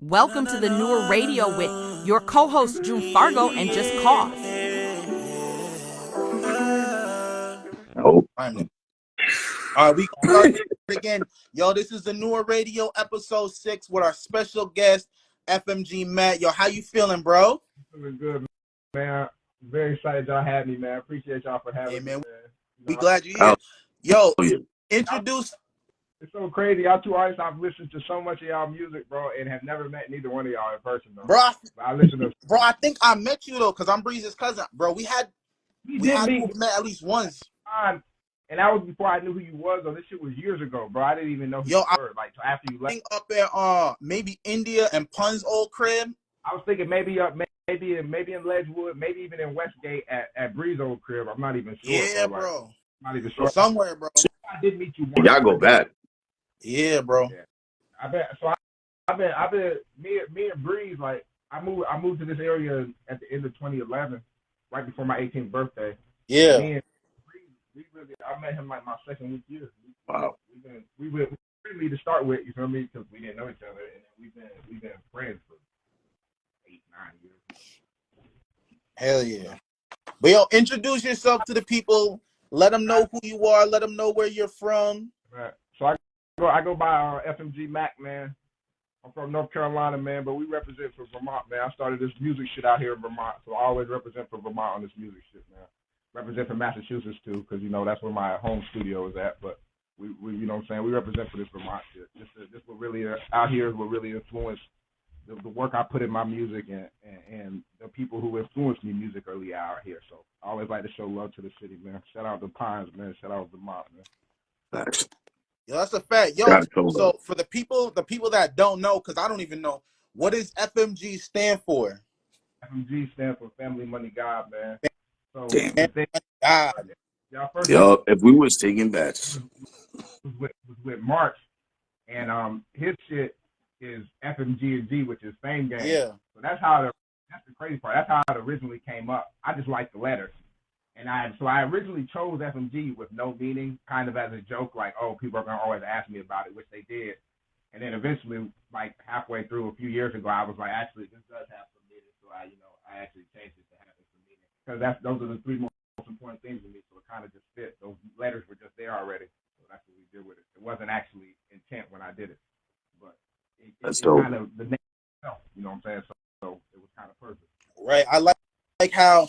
Welcome to the newer radio with your co-hosts June Fargo and Just Cause. Oh, All right, we gonna start again. Yo, this is the newer radio episode 6 with our special guest, FMG Mack. Yo, how you feeling, bro? Feeling good, man. Very excited y'all had me, man. Appreciate y'all for having me, man. We glad you're here. Yo, introduce. It's so crazy. Y'all two artists, I've listened to so much of y'all music, bro, and have never met neither one of y'all in person, though. Bro, I listen to. Bro, I think I met you though, cause I'm Breeze's cousin, bro. We had met at least once. And that was before I knew who you was, though. This shit was years ago, bro. I didn't even know who you were. Like, so after you left. Up at maybe India and Pun's old crib. I was thinking maybe in Ledgewood, maybe even in Westgate at Breeze's old crib. I'm not even sure. Yeah, bro. I'm not even sure. Somewhere, bro. I did meet you once. y'all go back. Yeah, bro. Yeah. I've been me and Breeze, like I moved to this area at the end of 2011, right before my 18th birthday. Yeah. Me and Breeze, I met him like my second week here. Wow. We were friendly to start with, you feel me? Because we didn't know each other, and then we've been friends for 8-9 years. Hell yeah. But yo, introduce yourself to the people. Let them know who you are. Let them know where you're from. Right. So I go by FMG Mack, man. I'm from North Carolina, man, but we represent for Vermont, man. I started this music shit out here in Vermont, so I always represent for Vermont on this music shit, man. Represent for Massachusetts, too, because, you know, that's where my home studio is at, but we you know what I'm saying, we represent for this Vermont shit. This what really, out here is what really influenced the work I put in my music and the people who influenced me musically out here, so I always like to show love to the city, man. Shout out to Pines, man. Shout out to Vermont, man. Thanks. Yo, that's a fact. Yo, so for the people that don't know, because I don't even know, what does FMG stand for? FMG stands for Family Money God, man. So Damn. God. Yo, if we was taking bets. Was with March, and his shit is FMG and G, which is Fame Game. Yeah. So that's the crazy part. That's how it originally came up. I just like the letters. And I originally chose FMG with no meaning, kind of as a joke, like, oh, people are going to always ask me about it, which they did. And then eventually, like halfway through a few years ago, I was like, actually, this does have some meaning. So I actually changed it to have some meaning. Because those are the three most important things to me. So it kind of just fit. Those letters were just there already. So that's what we did with it. It wasn't actually intent when I did it. But it kind of, the name itself, you know what I'm saying? So it was kind of perfect. Right. I like how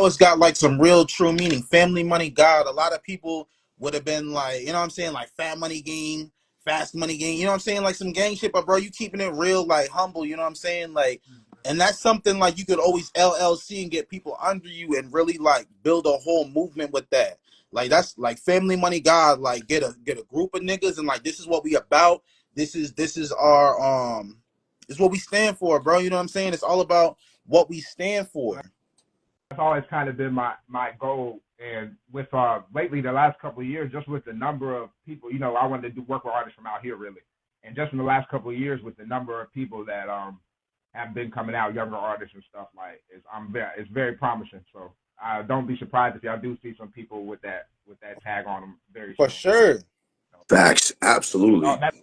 it's got like some real true meaning. Family Money God. A lot of people would have been like, you know what I'm saying, like Fat Money Gang, Fast Money Gang, you know what I'm saying, like some gang shit, but bro, you keeping it real, like humble, you know what I'm saying, like, and that's something like you could always LLC and get people under you and really like build a whole movement with that. Like that's like Family Money God, like get a group of niggas and like this is what we about. This is our this is what we stand for, bro. You know what I'm saying? It's all about what we stand for. That's always kind of been my goal. And with lately, the last couple of years, just with the number of people, you know, I wanted to do work with artists from out here, really. And just in the last couple of years, with the number of people that have been coming out, younger artists and stuff, like it's very promising. So don't be surprised if y'all do see some people with that tag on them very soon. For sure. Facts, absolutely. That's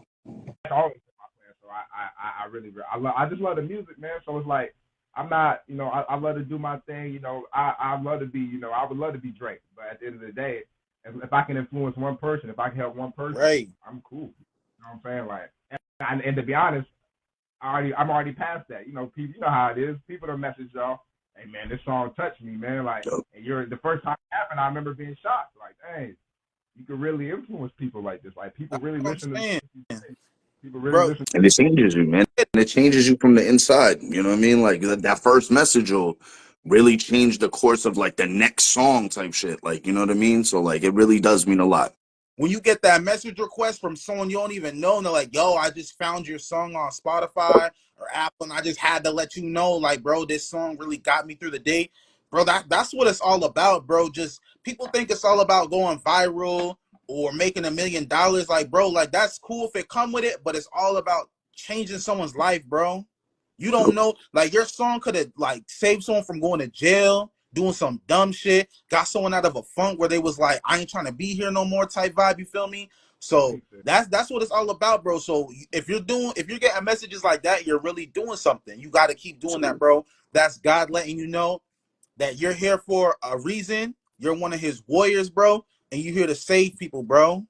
always been my plan. So I just love the music, man. So it's like, I'm not, you know, I love to do my thing, you know, I love to be, you know, I would love to be Drake, but at the end of the day, if I can influence one person, if I can help one person, right, I'm cool. You know what I'm saying? Like, and to be honest, I'm already past that. You know, people, you know how it is. People don't message y'all, hey man, this song touched me, man. Like, and you're the first time it happened, I remember being shocked. Like, hey, you can really influence people like this. Like, people really listen to. People really listen. And it changes you, man. And it changes you from the inside. You know what I mean? Like that first message will really change the course of like the next song type shit. Like, you know what I mean? So like it really does mean a lot. When you get that message request from someone you don't even know, and they're like, yo, I just found your song on Spotify or Apple, and I just had to let you know, like, bro, this song really got me through the day. Bro, that's what it's all about, bro. Just people think it's all about going viral or making $1 million. Like, bro, like that's cool if it come with it, but it's all about changing someone's life, bro. You don't know, like your song could have like saved someone from going to jail, doing some dumb shit, got someone out of a funk where they was like, I ain't trying to be here no more type vibe, you feel me? So that's what it's all about, bro. So if you're getting messages like that, you're really doing something. You got to keep doing that, bro. That's God letting you know that you're here for a reason. You're one of his warriors, bro, and you're here to save people, bro.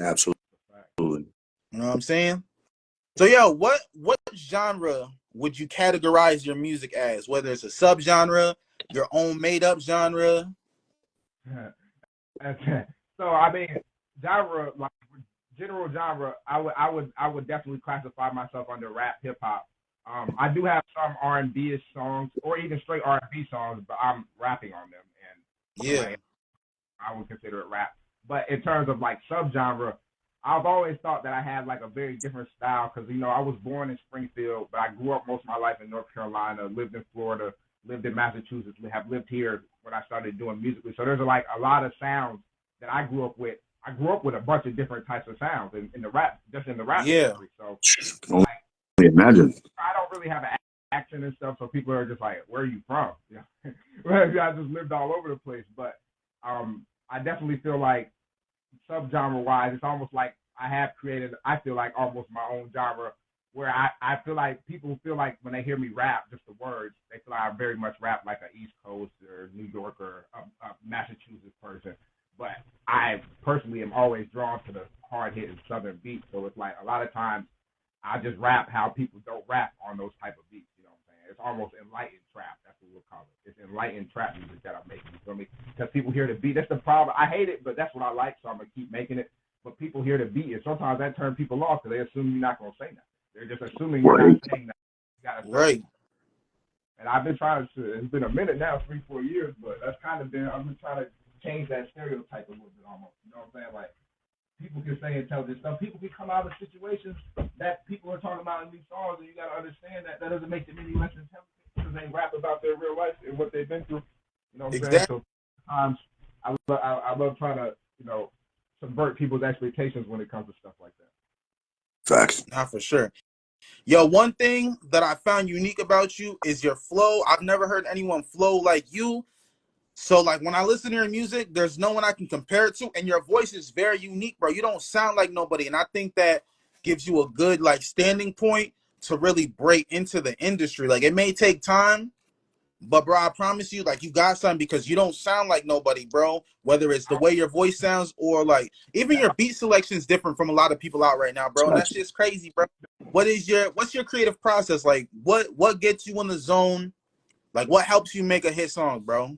Absolutely. You know what I'm saying? So yo, what genre would you categorize your music as? Whether it's a subgenre, your own made up genre? So I mean, genre, like general genre, I would definitely classify myself under rap, hip hop. I do have some R&B-ish songs, or even straight R&B songs, but I'm rapping on them, and so Yeah. like, I would consider it rap. But in terms of like subgenre, I've always thought that I had like a very different style because I was born in Springfield, but I grew up most of my life in North Carolina, lived in Florida, lived in Massachusetts, have lived here when I started doing musically. So there's like a lot of sounds that I grew up with. I grew up with a bunch of different types of sounds in the rap, just in the rap industry. So Can like, only imagine. I don't really have an accent and stuff, so people are just like, "Where are you from?" I just lived all over the place, but I definitely feel like subgenre wise, it's almost like I have created. I feel like almost my own genre where I feel like people feel like when they hear me rap, just the words, they feel like I very much rap like an East Coast or New York or a Massachusetts person. But I personally am always drawn to the hard hitting Southern beats. So it's like a lot of times I just rap how people don't rap on those type of beats. You know what I'm saying? It's almost enlightened trap. That's what we'll call it. It's enlightened trap music that I'm making. You feel me? Because people hear the beat. That's the problem. I hate it, but that's what I like, so I'm gonna keep making it. But people hear the beat, and sometimes that turns people off because they assume you're not gonna say nothing. They're just assuming you're not saying that. You gotta say Right. And I've been trying to. It's been a minute now, 3-4 years, but that's kind of been. I've been trying to change that stereotype a little bit, almost. You know what I'm saying? Like people can say intelligent stuff. People can come out of situations that people are talking about in these songs, and you got to understand that that doesn't make them any less intelligent because they rap about their real life and what they've been through. You know what I'm saying? So sometimes I love trying to subvert people's expectations when it comes to stuff like that. Facts. Not for sure. Yo, one thing that I found unique about you is your flow. I've never heard anyone flow like you. So like when I listen to your music, there's no one I can compare it to, and your voice is very unique, bro. You don't sound like nobody, and I think that gives you a good like standing point to really break into the industry. Like it may take time, but bro, I promise you, like you got something because you don't sound like nobody, bro. Whether it's the way your voice sounds or like even your beat selection is different from a lot of people out right now, bro. And that's just crazy, bro. What's your creative process like? What gets you in the zone? Like what helps you make a hit song, bro?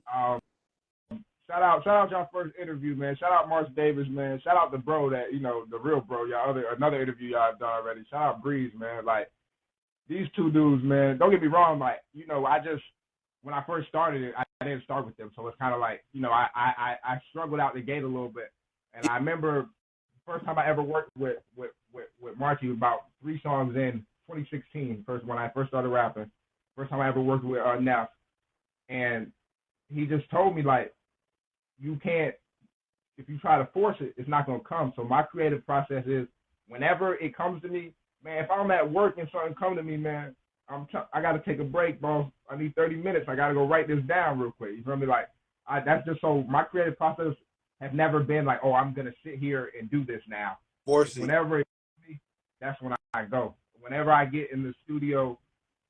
Shout out y'all first interview, man. Shout out March Davis, man. Shout out the bro that the real bro. Another interview y'all have done already. Shout out Breeze, man. Like these two dudes, man. Don't get me wrong, like I just when I first started it, I didn't start with them, so it's kind of like I struggled out the gate a little bit, and I remember the first time I ever worked with Marchy about 3 songs in 2016, when I first started rapping. First time I ever worked with Neff, and he just told me like, you can't, if you try to force it, it's not gonna come. So my creative process is whenever it comes to me, man. If I'm at work and something come to me, man, I gotta take a break, bro. I need 30 minutes. I gotta go write this down real quick. You feel me? Like that's just so my creative process have never been like, oh, I'm gonna sit here and do this now. Force it. Whenever that's when I go. Whenever I get in the studio,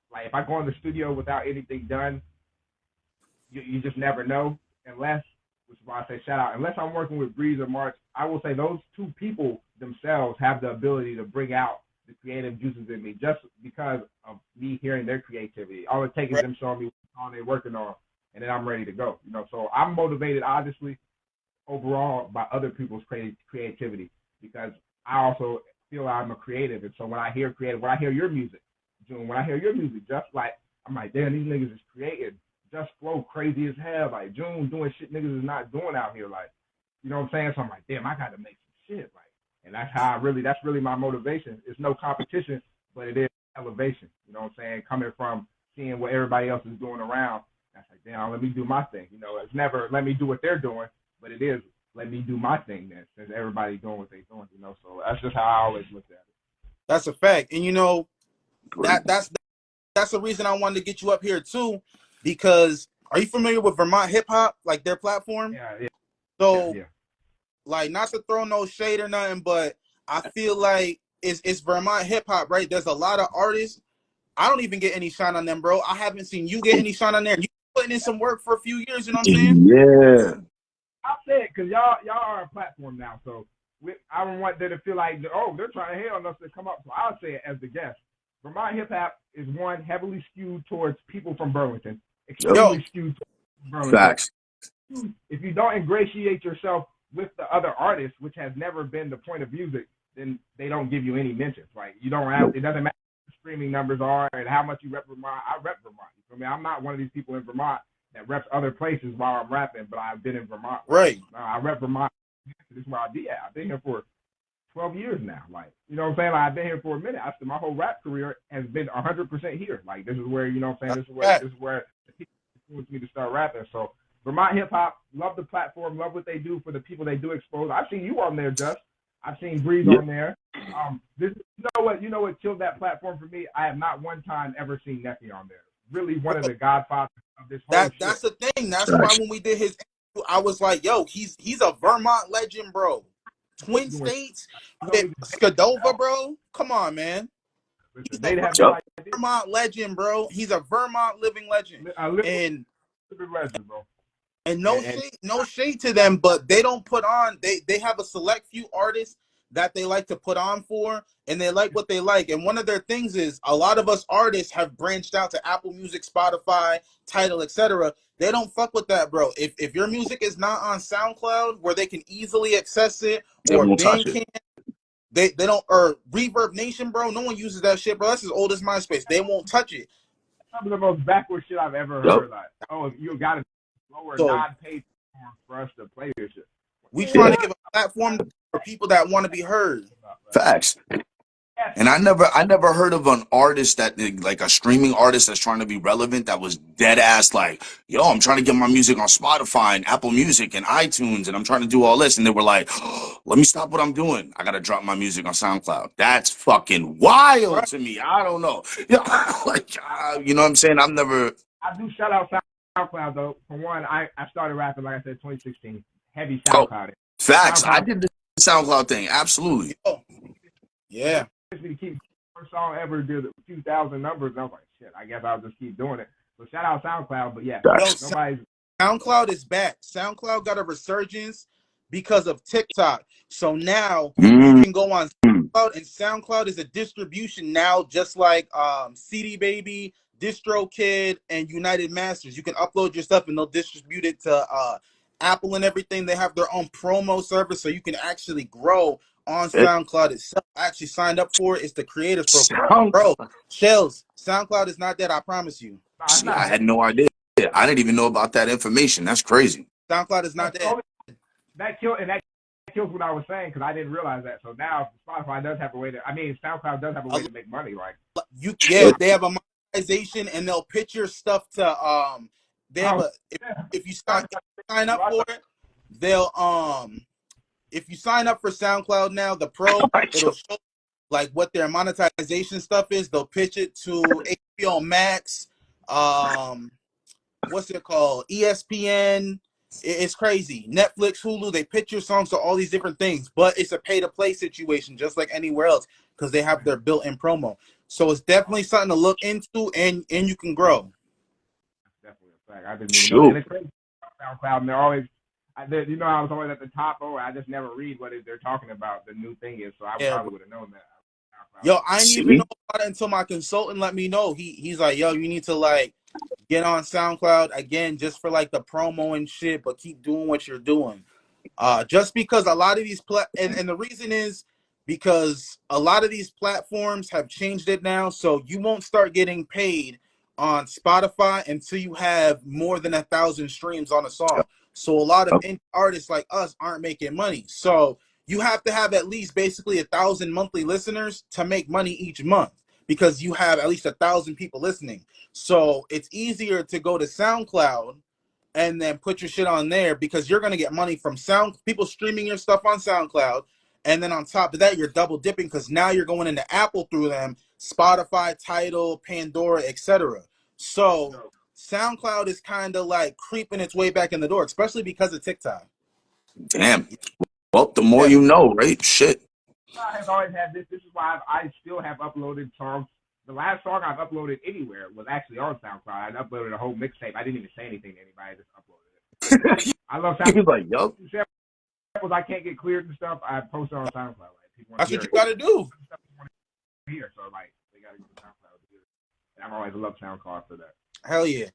like if I go in the studio without anything done, you just never know unless. Which is why I say shout out. Unless I'm working with Breeze or March, I will say those two people themselves have the ability to bring out the creative juices in me just because of me hearing their creativity. All it takes is them showing me what song they're working on, and then I'm ready to go. So I'm motivated, obviously, overall by other people's creativity because I also feel I'm a creative. And so when I hear your music, June, when I hear your music, just like, I'm like, damn, these niggas is creative. Just flow crazy as hell. Like June doing shit niggas is not doing out here. Like, you know what I'm saying? So I'm like, damn, I gotta make some shit. Like, and that's really my motivation. It's no competition, but it is elevation. You know what I'm saying? Coming from seeing what everybody else is doing around, that's like, damn, let me do my thing. It's never let me do what they're doing, but it is let me do my thing then, since everybody's doing what they're doing. So that's just how I always looked at it. That's a fact, and that's the reason I wanted to get you up here too. Because are you familiar with Vermont Hip Hop, like their platform? Yeah. So yeah. like not to throw no shade or nothing, but I feel like it's Vermont hip hop, right? There's a lot of artists. I don't even get any shine on them, bro. I haven't seen you get any shine on there. You putting in some work for a few years, you know what I'm saying? Yeah. I'll say it because y'all are a platform now, so I don't want them to feel like, oh, they're trying to hate on us to come up. So I'll say it as the guest. Vermont hip hop is one heavily skewed towards people from Burlington, Yo, extremely skewed towards Burlington. Facts. If you don't ingratiate yourself with the other artists, which has never been the point of music, then they don't give you any mentions. Like you don't have, it doesn't matter what the streaming numbers are and how much you rep Vermont. I rep Vermont. You feel me? I'm not one of these people in Vermont that reps other places while I'm rapping, but I've been in Vermont. right. I rep Vermont. This is where I be at. I've been here for 12 years now. Like, you know what I'm saying? Like, I've been here for a minute. After my whole rap career has been 100% here. Like, this is where, you know what I'm saying? This is where the people influenced me to start rapping. So, Vermont hip hop, love the platform, love what they do for the people they do expose. I've seen you on there, Just. I've seen Breeze on there. You know what killed that platform for me? I have not one time ever seen Neffy on there. Really one of the godfathers of this whole shit. That's the thing. That's why when we did his interview, I was like, yo, he's a Vermont legend, bro. Twin States with Skadova, bro. Come on, man. He's a Vermont legend, bro. He's a Vermont living legend. And legend, bro. And no shade to them, but they don't put on. They have a select few artists that they like to put on for, and they like what they like. And one of their things is a lot of us artists have branched out to Apple Music, Spotify, Tidal, etc. They don't fuck with that, bro. If your music is not on SoundCloud where they can easily access it, or Bandcamp, they don't, or Reverb Nation, bro. No one uses that shit, bro. That's as old as MySpace. They won't touch it. Some of the most backward shit I've ever heard. Like, oh, you got to lower non-paid for us to play this shit. We trying to give a platform for people that want to be heard. Facts. And I never heard of an artist that, like a streaming artist that's trying to be relevant, that was dead ass like, yo, I'm trying to get my music on Spotify and Apple Music and iTunes, and I'm trying to do all this. And they were like, oh, let me stop what I'm doing. I got to drop my music on SoundCloud. That's fucking wild to me. I don't know. Like, you know what I'm saying? I do shout out SoundCloud, though. For one, I started rapping, like I said, 2016. Heavy SoundCloud. Oh, facts. I did the SoundCloud thing. Absolutely. Oh, yeah. To keep first song ever did a few thousand numbers. And I was like, shit, I guess I'll just keep doing it. So shout out SoundCloud, but yeah, SoundCloud is back. SoundCloud got a resurgence because of TikTok. So now you can go on SoundCloud, and SoundCloud is a distribution now, just like CD Baby, DistroKid, and United Masters. You can upload your stuff and they'll distribute it to Apple and everything. They have their own promo service, so you can actually grow on SoundCloud itself. I actually signed up for it. It's the creators program. Bro, Shells, SoundCloud is not dead, I promise you. See, I had no idea. I didn't even know about that information. That's crazy. SoundCloud is not dead. That kills what I was saying, because I didn't realize that. So now Spotify does have a way to, SoundCloud does have a way to make money. Like, they have a monetization, and they'll pitch your stuff to they have if you sign up for it, they'll if you sign up for SoundCloud now, the Pro, it'll show like what their monetization stuff is. They'll pitch it to HBO Max, what's it called, ESPN. It's crazy. Netflix, Hulu, they pitch your songs to all these different things, but it's a pay-to-play situation just like anywhere else because they have their built-in promo. So it's definitely something to look into, and you can grow. That's definitely a fact. I didn't even know. And it's crazy. SoundCloud, and they're always, I was always at the top. I just never read what they're talking about. The new thing is, so I probably would have known that. Yo, I didn't even know about it until my consultant let me know. He's like, yo, you need to like get on SoundCloud again just for like the promo and shit, but keep doing what you're doing. Just because a lot of these and the reason is because a lot of these platforms have changed it now, so you won't start getting paid on Spotify until you have more than 1,000 streams on a song. So a lot of artists like us aren't making money. So you have to have at least basically 1,000 monthly listeners to make money each month, because you have at least 1,000 people listening. So it's easier to go to SoundCloud and then put your shit on there, because you're going to get money from people streaming your stuff on SoundCloud. And then on top of that, you're double dipping, because now you're going into Apple through them, Spotify, Tidal, Pandora, etc. So SoundCloud is kind of like creeping its way back in the door, especially because of TikTok. Damn. Well, the more Yeah. you know, right? Shit. I have always had this. This is why I still have uploaded songs. The last song I've uploaded anywhere was actually on SoundCloud. I uploaded a whole mixtape. I didn't even say anything to anybody. I just uploaded it. I love SoundCloud. He's like, yup. Samples I can't get cleared and stuff. I post it on SoundCloud. Like people want That's to what hear you got to do. Here, so like they got to get SoundCloud to do it. And I've always loved SoundCloud for that. Hell yeah.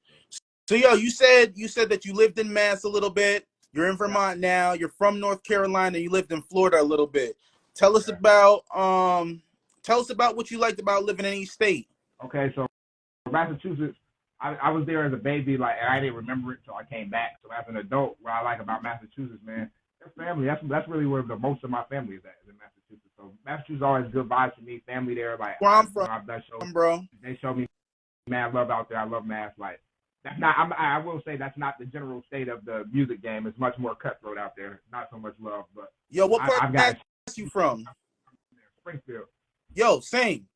So yo, you said that you lived in Mass a little bit. You're in Vermont now. You're from North Carolina. You lived in Florida a little bit. Tell us about what you liked about living in each state. Okay, so Massachusetts, I was there as a baby, like, and I didn't remember it until I came back. So as an adult, what I like about Massachusetts, man, their family. That's really where the most of my family is at, is in Massachusetts. So Massachusetts always good vibes for me. Family there, like Where I'm from, I've done shows, bro. They show me mad love out there. I love Mass. Like that's not. I will say that's not the general state of the music game. It's much more cutthroat out there. Not so much love, but Yo, what part I've of got Mass you from? Springfield. Yo, same.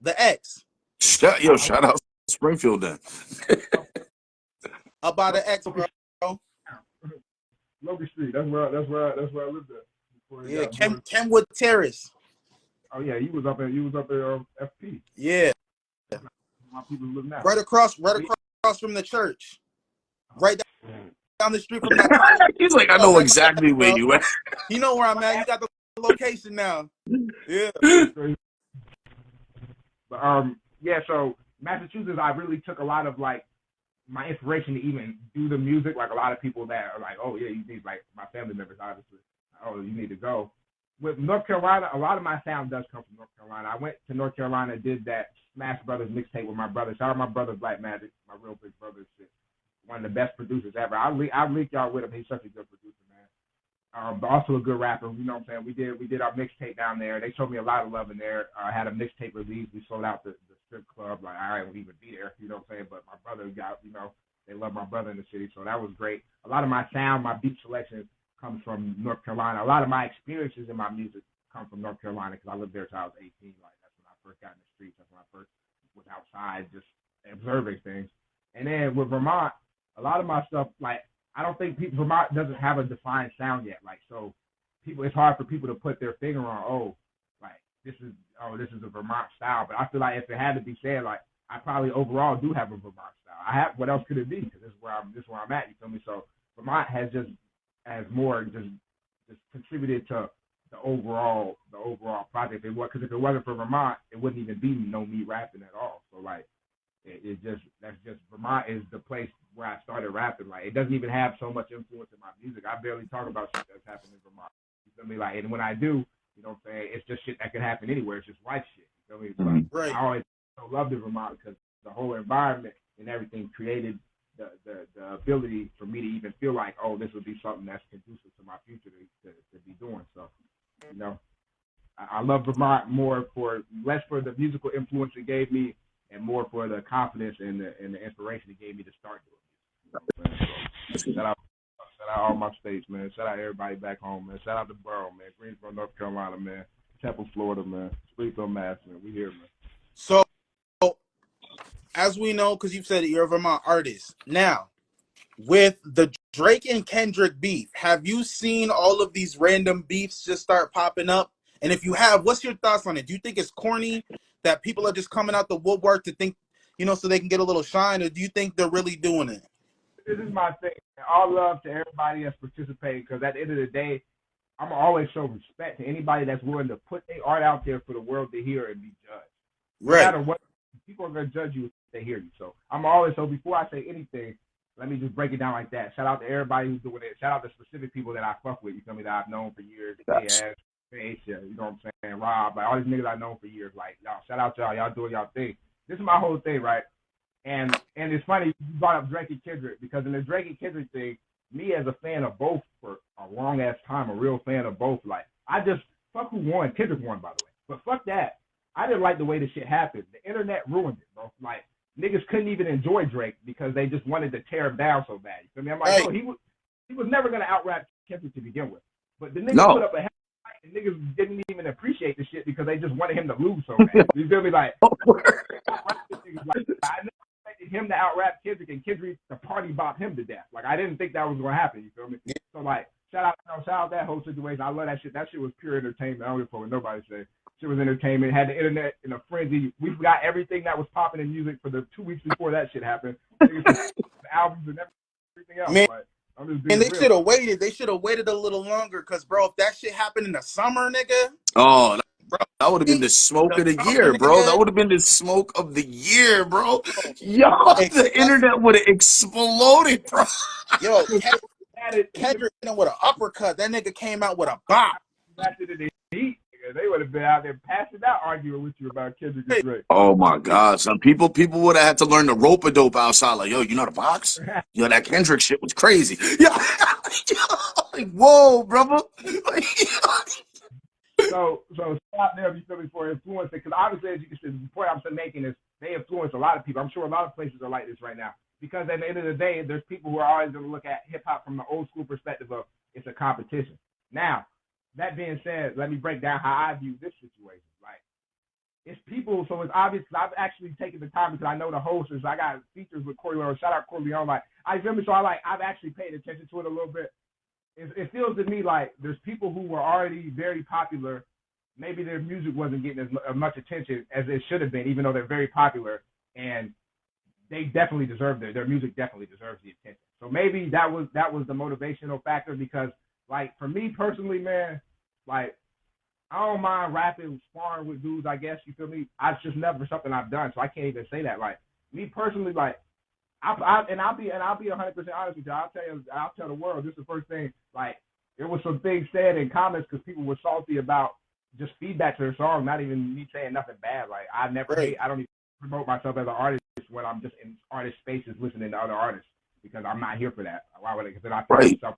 The X. Shout out Springfield then. Up by the X, bro. Logan Street. That's where I lived at. Yeah, Kenwood Terrace. Oh yeah, you was up at FP. Yeah. My people live now. Right across from the church. Right down the street from that. He's like, I know exactly where you at. You know where I'm at. You got the location now. Yeah. But yeah, so Massachusetts, I really took a lot of like my inspiration to even do the music. Like a lot of people that are like, oh yeah, you need, like my family members obviously. Oh, you need to go. With North Carolina, a lot of my sound does come from North Carolina. I went to North Carolina, did that Smash Brothers mixtape with my brother. Shout out my brother Black Magic, my real big brother. Shit. One of the best producers ever. I'll link y'all with him. He's such a good producer, man. But also a good rapper. You know what I'm saying? We did our mixtape down there. They showed me a lot of love in there. I had a mixtape release. We sold out the strip club. Like I wouldn't even be there. You know what I'm saying? But my brother got, they love my brother in the city, so that was great. A lot of my sound, my beat selection comes from North Carolina. A lot of my experiences in my music come from North Carolina because I lived there till I was 18. Like that's when I first got in the streets. That's when I first was outside just observing things. And then with Vermont, a lot of my stuff, like I don't think Vermont doesn't have a defined sound yet. Like so, it's hard for people to put their finger on. This is a Vermont style. But I feel like if it had to be said, like I probably overall do have a Vermont style. What else could it be? Because this is where I'm at. You feel me? So Vermont has more contributed to the overall project. Because if it wasn't for Vermont, it wouldn't even be no me rapping at all. So like that's just Vermont is the place where I started rapping. Like it doesn't even have so much influence in my music. I barely talk about shit that's happening in Vermont. You feel me? Like and when I do, you know what I'm saying, it's just shit that could happen anywhere. It's just life shit. You feel me? Mm-hmm. Right. I always loved Vermont because the whole environment and everything created the ability for me to even feel like, oh, this would be something that's conducive to my future to be doing. So, I love Vermont less for the musical influence it gave me and more for the confidence and the inspiration it gave me to start doing it. So, shout out all my states, man. Shout out everybody back home, man. Shout out to Burrow, man. Greensboro, North Carolina, man. Temple, Florida, man. Springfield, Mass, man. We here, man. So, as we know, because you've said that you're a Vermont artist. Now, with the Drake and Kendrick beef, have you seen all of these random beefs just start popping up? And if you have, what's your thoughts on it? Do you think it's corny that people are just coming out the woodwork to think, so they can get a little shine? Or do you think they're really doing it? This is my thing. All love to everybody that's participating because at the end of the day, I'm always show respect to anybody that's willing to put their art out there for the world to hear and be judged. Right. No matter what, people are going to judge you if they hear you. So I'm always, before I say anything, let me just break it down like that. Shout out to everybody who's doing it. Shout out to specific people that I fuck with, you feel me, that I've known for years. You know what I'm saying? Rob, like all these niggas I've known for years. Like, y'all, shout out to y'all. Y'all doing y'all thing. This is my whole thing, right? And it's funny you brought up Drake and Kendrick because in the Drake and Kendrick thing, me as a fan of both for a long ass time, a real fan of both, like I just fuck who won. Kendrick won, by the way. But fuck that. I didn't like the way the shit happened. The internet ruined it, bro. Like niggas couldn't even enjoy Drake because they just wanted to tear him down so bad. You feel me? I'm like, hey. He was never gonna out-rap Kendrick to begin with. But the niggas put up a fight and niggas didn't even appreciate the shit because they just wanted him to lose so bad. You feel me? Like I never expected him to out-rap Kendrick and Kendrick to party bop him to death. Like I didn't think that was gonna happen. You feel me? So like shout out that whole situation. I love that shit. That shit was pure entertainment. I don't give a fuck what nobody say. Shit was entertainment. Had the internet in a frenzy. We forgot everything that was popping in music for the 2 weeks before that shit happened. The albums and everything else. Man, Like, I'm just and being they real. should have waited. They should have waited a little longer, cause bro, if that shit happened in the summer, nigga, Oh, bro, that would have been the smoke the of the summer, year, bro. That nigga, would have been the smoke of the year, bro. bro. Yo, Hey, the internet would have exploded, bro. yo, Had it, Kendrick hit him with an uppercut. That nigga came out with a bop. after the heat, they would have been out there passing out arguing with you about Kendrick and Hey, Drake. Oh my God, some people would have had to learn the rope a dope outside. Like, yo, you know the box? Yo, that Kendrick shit was crazy. Yeah, like, whoa, brother. Like, So stop there, you feel me, for influencing, because obviously, as you can see, the point I'm making is they influence a lot of people. I'm sure a lot of places are like this right now. Because at the end of the day, there's people who are always going to look at hip hop from the old school perspective of it's a competition. Now, that being said, let me break down how I view this situation. Like, it's people, so it's obvious. I've actually taken the time because I know the hosts. I got features with Corleone. Shout out Corleone. Like, I feel me, so I've actually paid attention to it a little bit. It feels to me like there's people who were already very popular. Maybe their music wasn't getting as much attention as it should have been, even though they're very popular, and they definitely deserve their music definitely deserves the attention. So maybe that was the motivational factor, because like for me personally, man, like I don't mind rapping, sparring with dudes, I guess, you feel me? It's just never something I've done, so I can't even say that. Like me personally, like I'll be 100% honest with you. I'll tell the world. This is the first thing. Like there was some things said in comments because people were salty about just feedback to their song, not even me saying nothing bad. Like I never hate. I don't even promote myself as an artist when I'm just in artist spaces listening to other artists, because I'm not here for that. Why would I? Because then I feel right. myself.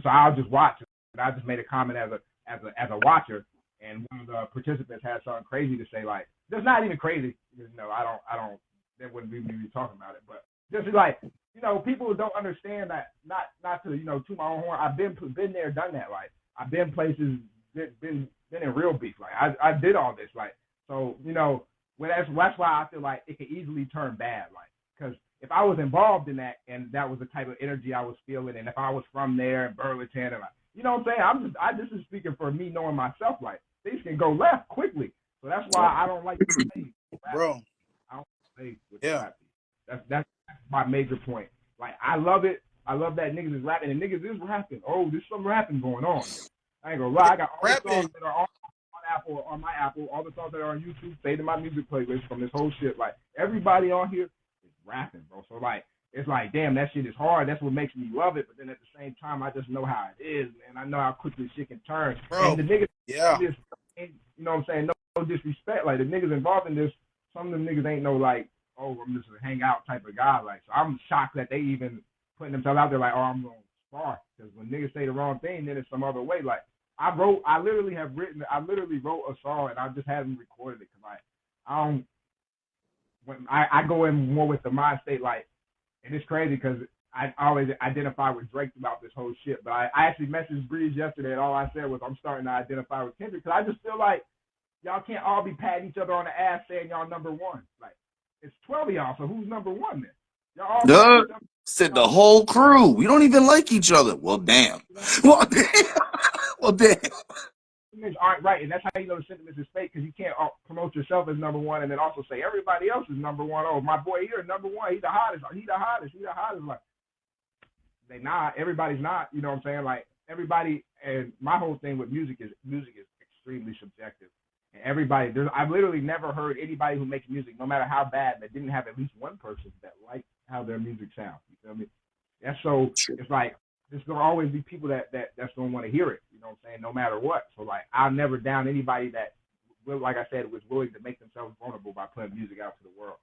So I'll just watch. And I just made a comment as a watcher, and one of the participants had something crazy to say. Like that's not even crazy. You know, I don't. That wouldn't be me talking about it, but. Just like, you know, people don't understand that, not to, you know, to my own horn. I've been there, done that. Like, I've been places, been in real beef. Like, I did all this. Like, so, you know, that's why I feel like it could easily turn bad. Like, because if I was involved in that and that was the type of energy I was feeling, and if I was from there in Burlington, and like, you know what I'm saying? This is speaking for me knowing myself. Like, things can go left quickly. So that's why I don't like to play rap. bro. I don't play with rap. That's my major point. Like I love it. I love that niggas is rapping, and niggas is rapping. Oh, there's some rapping going on. I ain't gonna lie. I got all the songs that are on Apple, on my Apple, all the songs that are on YouTube, saved in my music playlist from this whole shit. Like everybody on here is rapping, bro. So like it's like, damn, that shit is hard. That's what makes me love it. But then at the same time, I just know how it is, man. I know how quickly shit can turn. Bro, and the niggas, yeah. you know what I'm saying? No disrespect. Like the niggas involved in this, some of them niggas ain't no like, oh, I'm just a hangout type of guy. Like, so I'm shocked that they even putting themselves out there like, oh, I'm going to spar. Because when niggas say the wrong thing, then it's some other way. Like, I literally wrote a song and I just haven't recorded it. Cause I go in more with the mind state, like, and it's crazy because I always identify with Drake throughout this whole shit. But I actually messaged Breeze yesterday and all I said was I'm starting to identify with Kendrick because I just feel like y'all can't all be patting each other on the ass saying y'all number one. Like, it's 12 of y'all, so who's number one then? Y'all all Said the whole crew. We don't even like each other. Well, damn. Well, damn. Well, damn. Sentiments aren't right, and that's how you know the sentiments is fake, because you can't promote yourself as number one and then also say everybody else is number one. Oh, my boy here, number one. He's the hottest. He's the hottest. He's the hottest. Like, they not. Everybody's not. You know what I'm saying? Like, everybody, and my whole thing with music is extremely subjective. And everybody, I've literally never heard anybody who makes music, no matter how bad, that didn't have at least one person that liked how their music sounds. You feel me? That's so. It's like there's gonna always be people that's gonna want to hear it. You know what I'm saying? No matter what. So like, I'll never down anybody that, like I said, was willing to make themselves vulnerable by putting music out to the world.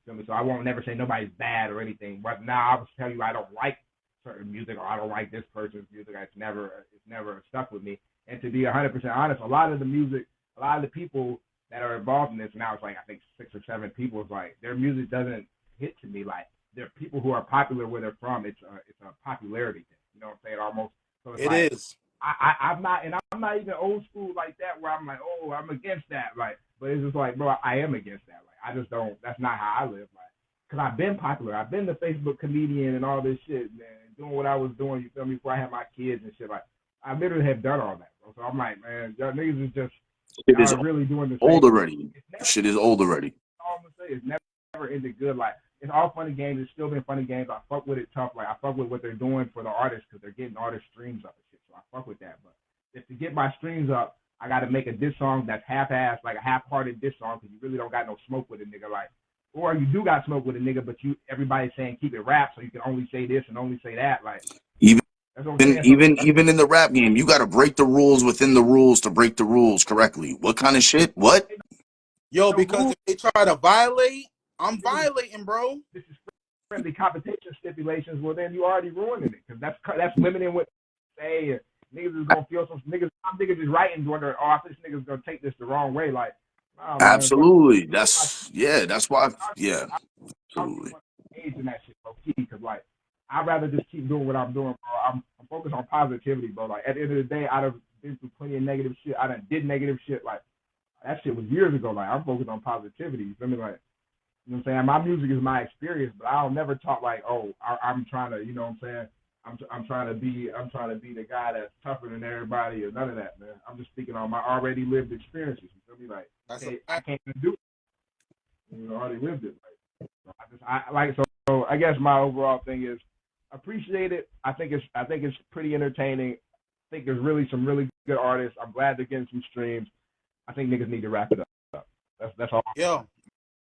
You feel me? So I won't never say nobody's bad or anything. But now I will tell you I don't like certain music or I don't like this person's music. It's never stuck with me. And to be 100% honest, a lot of the people that are involved in this now, it's like I think 6 or 7 people. It's like their music doesn't hit to me. Like they're people who are popular where they're from. It's a popularity thing. You know what I'm saying? Almost. So it's like, is. I'm not even old school like that where I'm like, oh, I'm against that. Like, but it's just like, bro, I am against that. Like, I just don't. That's not how I live. Like, cause I've been popular. I've been the Facebook comedian and all this shit, man, doing what I was doing. You feel me? Before I had my kids and shit. Like, I literally have done all that, bro. So I'm like, man, y'all niggas is just Shit y'all is are really doing the old same. already. Shit is old already. All I'm gonna say is never ended good. Like it's all funny games. It's still been funny games. I fuck with it tough. Like I fuck with what they're doing for the artists because they're getting artist streams up and shit. So I fuck with that. But if to get my streams up, I got to make a diss song that's half-assed, like a half-hearted diss song because you really don't got no smoke with a nigga. Like, or you do got smoke with a nigga, but everybody's saying keep it rap, so you can only say this and only say that. Like Even that's what I'm saying. even in the rap game, you got to break the rules within the rules to break the rules correctly. What kind of shit? What? Yo, because if they try to violate, I'm violating, bro. This is friendly competition stipulations. Well, then you already ruining it because that's limiting what say. Niggas is gonna feel some niggas. Some niggas is writing wondering, oh, I think this niggas gonna take this the wrong way. Like, nah, man, Absolutely. That's why. Yeah, I don't absolutely. want to engage in that shit, bro. Because like, I'd rather just keep doing what I'm doing, bro. I'm focused on positivity, bro. Like at the end of the day, I'd have been through plenty of negative shit. I done did negative shit. Like that shit was years ago. Like I'm focused on positivity. You feel me? Like, you know what I'm saying? My music is my experience, but I'll never talk like, oh, I'm trying to, you know what I'm saying? I'm trying to be the guy that's tougher than everybody or none of that, man. I'm just speaking on my already lived experiences. You feel me? Like I can't even do it. You know, I already lived it. Like so I guess my overall thing is appreciate it. I think it's pretty entertaining. I think there's really some really good artists. I'm glad they're getting some streams. I think niggas need to wrap it up. That's all. Yo,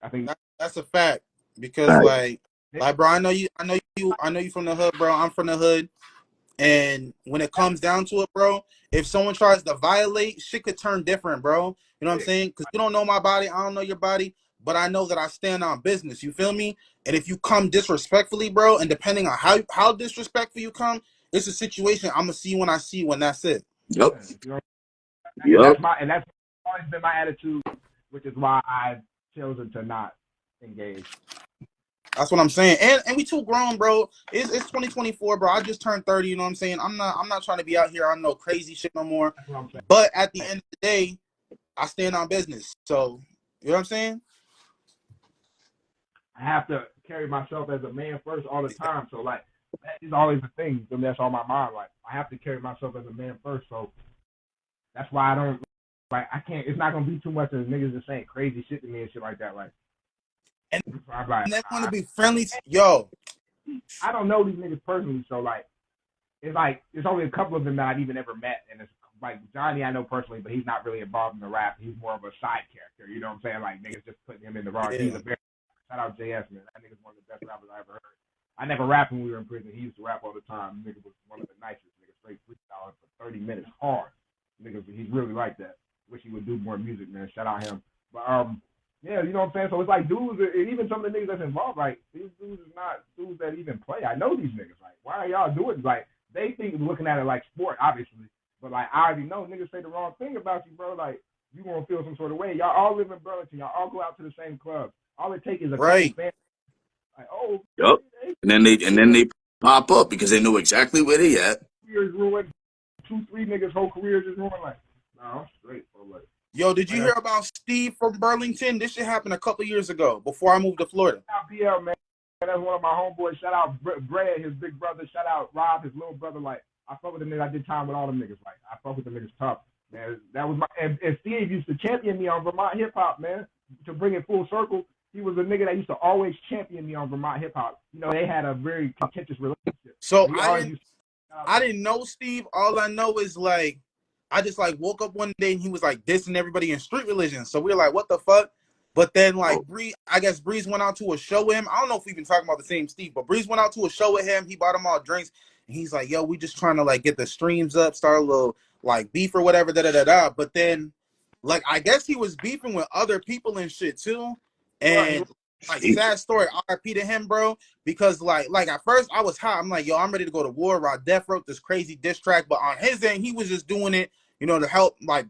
I think that's a fact because like bro, I know you from the hood, bro. I'm from the hood. And when it comes down to it, bro, if someone tries to violate, shit could turn different, bro. You know what I'm saying? Because you don't know my body, I don't know your body, but I know that I stand on business. You feel me? And if you come disrespectfully, bro, and depending on how disrespectful you come, it's a situation I'm gonna see when I see when. That's it. Yep. That's always been my attitude, which is why I've chosen to not engage. That's what I'm saying. And we too grown, bro. It's 2024, bro. I just turned 30, you know what I'm saying? I'm not trying to be out here on no crazy shit no more. But at the end of the day, I stand on business. So, you know what I'm saying? I have to carry myself as a man first all the time. So like that is always the thing. That's on my mind. Like I have to carry myself as a man first. So that's why I don't like I can't it's not gonna be too much of niggas just saying crazy shit to me and shit like that. Like and like, they want to be friendly. Yo, I don't know these niggas personally, so like it's only a couple of them that I've even ever met, and it's like Johnny I know personally, but he's not really involved in the rap. He's more of a side character. You know what I'm saying? Like niggas just putting him in the wrong. Yeah. He's a very shout out JS, man. That nigga's one of the best rappers I ever heard. I never rapped when we were in prison. He used to rap all the time. Nigga was one of the nicest. Nigga straight freestyle for 30 minutes hard. Nigga, he's really like that. Wish he would do more music, man. Shout out him. But yeah, you know what I'm saying? So it's like dudes, even some of the niggas that's involved, like these dudes is not dudes that even play. I know these niggas. Like, why are y'all doing it? Like, they think looking at it like sport, obviously. But like I already know niggas say the wrong thing about you, bro. Like, you gonna feel some sort of way. Y'all all live in Burlington, y'all all go out to the same club. All it takes is a couple fans. Like, oh, yep. And then they pop up because they know exactly where they at. Careers ruined. 2-3 niggas whole career just ruined. Like, nah, I'm straight, bro. Like, yo, did you hear about Steve from Burlington? This shit happened a couple years ago before I moved to Florida. Shout out BL, man. That's one of my homeboys. Shout out Brad, his big brother. Shout out Rob, his little brother. Like, I fuck with the niggas. I did time with all them niggas. Like, I fuck with the niggas tough. Man, that was my and Steve used to champion me on Vermont hip hop, man. To bring it full circle, he was a nigga that used to always champion me on Vermont hip hop. You know, they had a very contentious relationship. So I didn't know Steve. All I know is like I just like woke up one day and he was like dissing everybody in Street Religion. So we were like, what the fuck? But then like I guess Breeze went out to a show with him. I don't know if we've been talking about the same Steve, but Breeze went out to a show with him. He bought him all drinks. And he's like, yo, we just trying to like get the streams up, start a little like beef or whatever, da. But then like I guess he was beefing with other people and shit too. And like sad story, RIP to him, bro. Because like at first I was hot. I'm like, yo, I'm ready to go to war. Rod Def wrote this crazy diss track, but on his end, he was just doing it, you know, to help like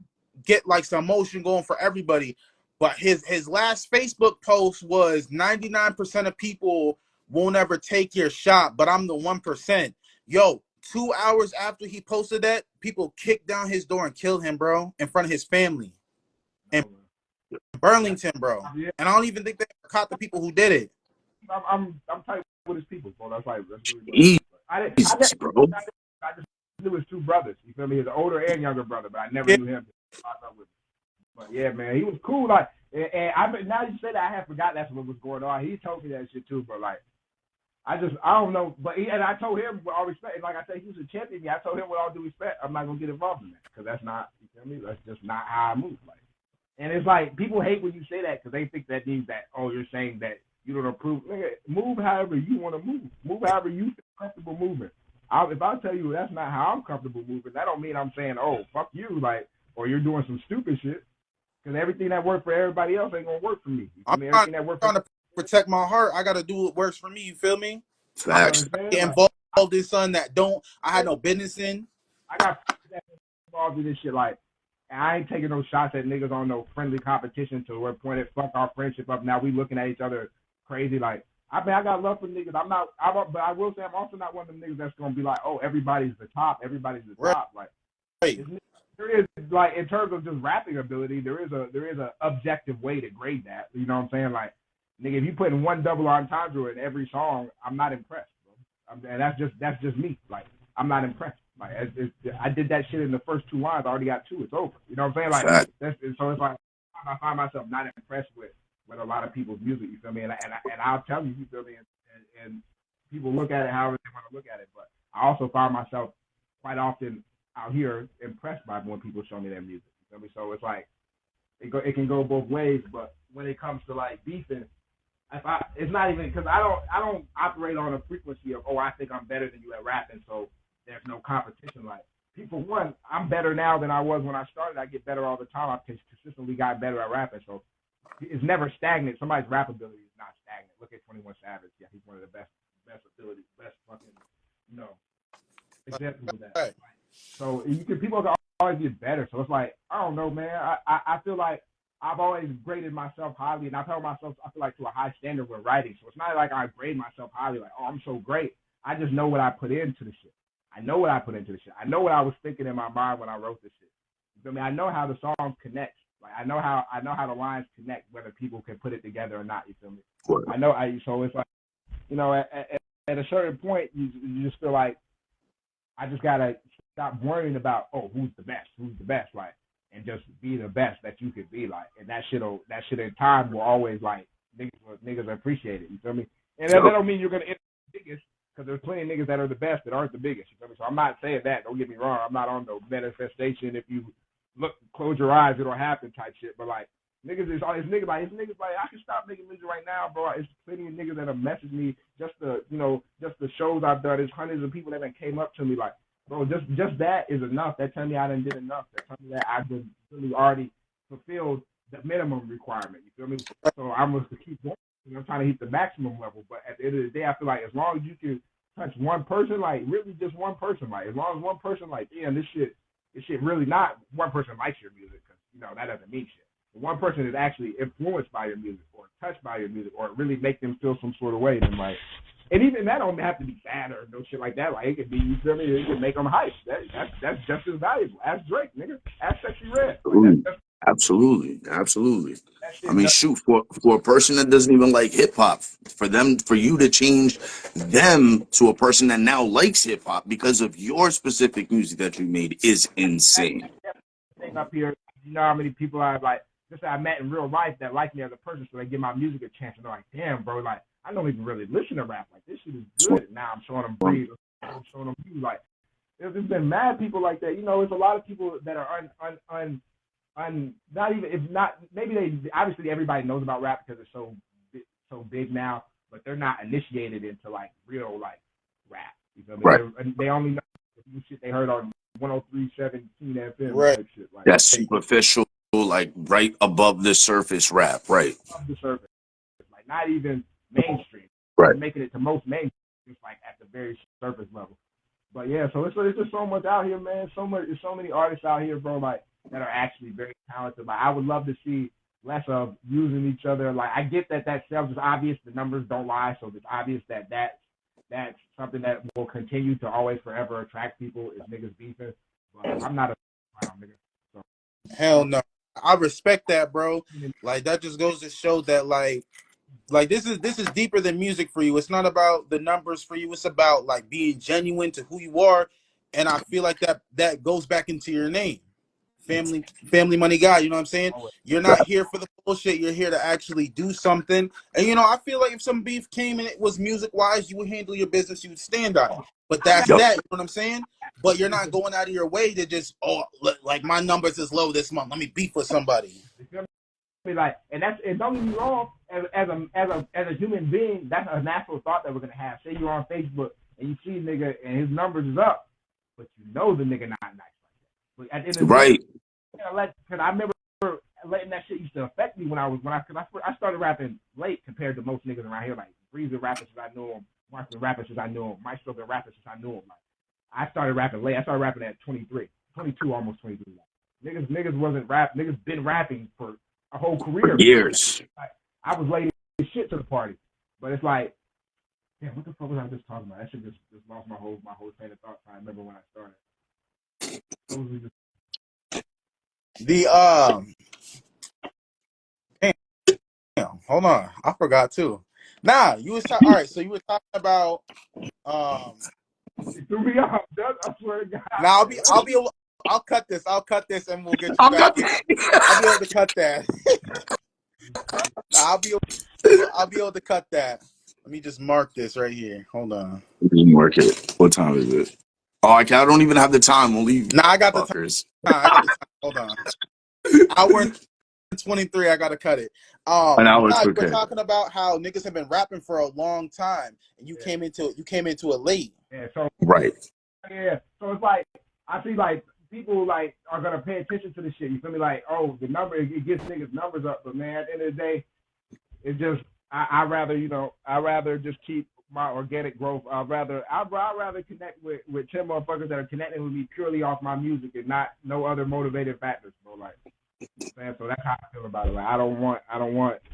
get like some motion going for everybody. But his last Facebook post was 99% of people won't ever take your shot, but I'm the 1%. Yo, 2 hours after he posted that, people kicked down his door and killed him, bro, in front of his family. And Burlington, bro. And I don't even think they caught the people who did it. I'm tight with his people, bro. That's really I just knew his two brothers. You feel me? His older and younger brother, but I never Yeah. knew him to lock up with him. But yeah, man, he was cool. Like, and I now you say that, I had forgot that's what was going on. He told me that shit too, but like, I don't know. But and I told him with all respect, and like I said, he was a champion. I told him with all due respect, I'm not gonna get involved in that because that's not, you feel me? That's just not how I move. Like, and it's like people hate when you say that because they think that means that, oh, you're saying that you don't approve. Nigga, move however you want to move. Move however you feel comfortable moving. If I tell you that's not how I'm comfortable moving, that don't mean I'm saying, oh, fuck you, like, or you're doing some stupid shit. Because everything that worked for everybody else ain't gonna work for me. I'm Everything that worked trying to protect my heart. I gotta do what works for me. You feel me? Facts. Get involved in something that I had no business in. I got involved in this shit, like, and I ain't taking no shots at niggas on no friendly competition to where pointed fuck our friendship up. Now we looking at each other crazy. Like, I mean, I got love for niggas. But I will say I'm also not one of them niggas that's gonna be like, oh, everybody's the top, everybody's the top. Like, there is, like, in terms of just rapping ability, there is a objective way to grade that. You know what I'm saying? Like, nigga, if you put in one double entendre in every song, I'm not impressed, bro. And that's just me. Like, I'm not impressed. Like, I did that shit in the first two lines. I already got two. It's over. You know what I'm saying? Like, so it's like I find myself not impressed with a lot of people's music. You feel me? And I'll tell you, you feel me? And people look at it however they want to look at it. But I also find myself quite often out here impressed by when people show me their music. You feel me? So it's like it can go both ways. But when it comes to like beefing, it's not even because I don't operate on a frequency of, oh, I think I'm better than you at rapping, so there's no competition. Like, people, one, I'm better now than I was when I started. I get better all the time. I've consistently got better at rapping, so it's never stagnant. Somebody's rap ability is not stagnant. Look at 21 Savage. Yeah, he's one of the best ability, best fucking, you know, examples of that. Right. So people can always get better. So it's like, I don't know, man. I feel like I've always graded myself highly, and I've held myself, I feel like, to a high standard when writing. So it's not like I grade myself highly, like, oh, I'm so great. I just know what I put into the shit. I know what I put into the shit. I know what I was thinking in my mind when I wrote this shit. You feel me? I know how the songs connect. Like, I know how the lines connect, whether people can put it together or not. You feel me? Right. So it's like, you know, at a certain point, you just feel like I just gotta stop worrying about, oh, who's the best, like, and just be the best that you could be, like, and that shit in time will always, like, niggas appreciate it. You feel me? And that don't mean you're gonna end the biggest, because there's plenty of niggas that are the best that aren't the biggest. You feel me? So I'm not saying that. Don't get me wrong. I'm not on the manifestation. If you close your eyes, it'll happen type shit. But like, it's niggas like I can stop making music right now, bro. It's plenty of niggas that have messaged me just the shows I've done. There's hundreds of people that have came up to me like, bro, just that is enough. That tell me I done did enough. That tell me that I've been really already fulfilled the minimum requirement. You feel me? So I'm gonna keep going. I'm trying to hit the maximum level. But at the end of the day, I feel like as long as you can touch one person, like really just one person, like as long as one person, like, damn, this shit really, not one person likes your music, because, you know, that doesn't mean shit. But one person is actually influenced by your music or touched by your music or really make them feel some sort of way, then like, and even that don't have to be sad or no shit like that. Like, it could be, you feel me? It could make them hype. That's just as valuable. Ask Drake, nigga. Ask Sexy Red. Like, Absolutely. I mean, shoot, for a person that doesn't even like hip hop, for you to change them to a person that now likes hip hop because of your specific music that you made is insane. Thing up here, you know how many people I met in real life that like me as a person, so they give my music a chance, and they're like, damn, bro, like, I don't even really listen to rap. Like, this shit is good. Now I'm showing them breathe. I'm showing them you. Like, there's been mad people like that. You know, there's a lot of people that are not even, if not, maybe they, obviously everybody knows about rap because it's so big now, but they're not initiated into like real like rap. You feel me? Right. They only know the shit they heard on 103.17 FM. Right. Type shit. Like, That's superficial, like right above the surface rap. Right. Above the surface. Like, not even mainstream. Right. Making it to most mainstream, just like at the very surface level. But yeah, so it's just so much out here, man. There's so many artists out here, bro, like, that are actually very talented. Like, I would love to see less of using each other. Like, I get that sells is obvious. The numbers don't lie, so it's obvious that that's something that will continue to always forever attract people is niggas beefing. But I'm not a nigga. So. Hell no. I respect that, bro. Like, that just goes to show that like this is deeper than music for you. It's not about the numbers for you. It's about like being genuine to who you are and I feel like that goes back into your name. Family money guy, you know what I'm saying? You're not here for the bullshit, you're here to actually do something. And I feel like if some beef came and it was music wise, you would handle your business, you would stand on it. But that's Yep. that, you know what I'm saying? But you're not going out of your way to just like my numbers is low this month, let me beef with somebody. Like, and don't get me wrong, as a human being, that's a natural thought that we're gonna have. Say you're on Facebook and you see a nigga and his numbers is up, but you know the nigga not nice like that. But at the end of the Right. day, because I remember letting that shit used to affect me when I started rapping late compared to most niggas around here. Like Breezy rappers as I knew him, Martin rappers as I knew him, Maestro the rappers as I knew him. Like I started rapping late. I started rapping at 23, 22, almost 23. Like, niggas wasn't rap. Niggas been rapping for a whole career. For years. Like, I was late as shit to the party, but it's like, damn, what the fuck was I just talking about? That shit just lost my whole train of thought. I remember when I started. What was we just damn, hold on, I forgot too. Nah, you was all right. So you were talking about it threw me off. I swear to God. Now I'll cut this, and we'll get you back in. I'll be able to cut that. I'll be able to cut that. Let me just mark this right here. Hold on. Mark it. What time is it? Oh, I don't even have the time. We'll leave. Nah, I got fuckers. the time. I got the time. Hold on. Hour and 23. I gotta cut it. An hour. You Okay. were talking about how niggas have been rapping for a long time, and you came into it late. Yeah. So right. Yeah. So it's like I see like people like are gonna pay attention to this shit. You feel me? Like, oh, the number it gets niggas numbers up, but man, at the end of the day, it's just I rather just keep my organic growth. I'd rather connect with 10 motherfuckers that are connecting with me purely off my music and not no other motivated factors, bro. Like, man, so that's how I feel about it. Like, I don't want.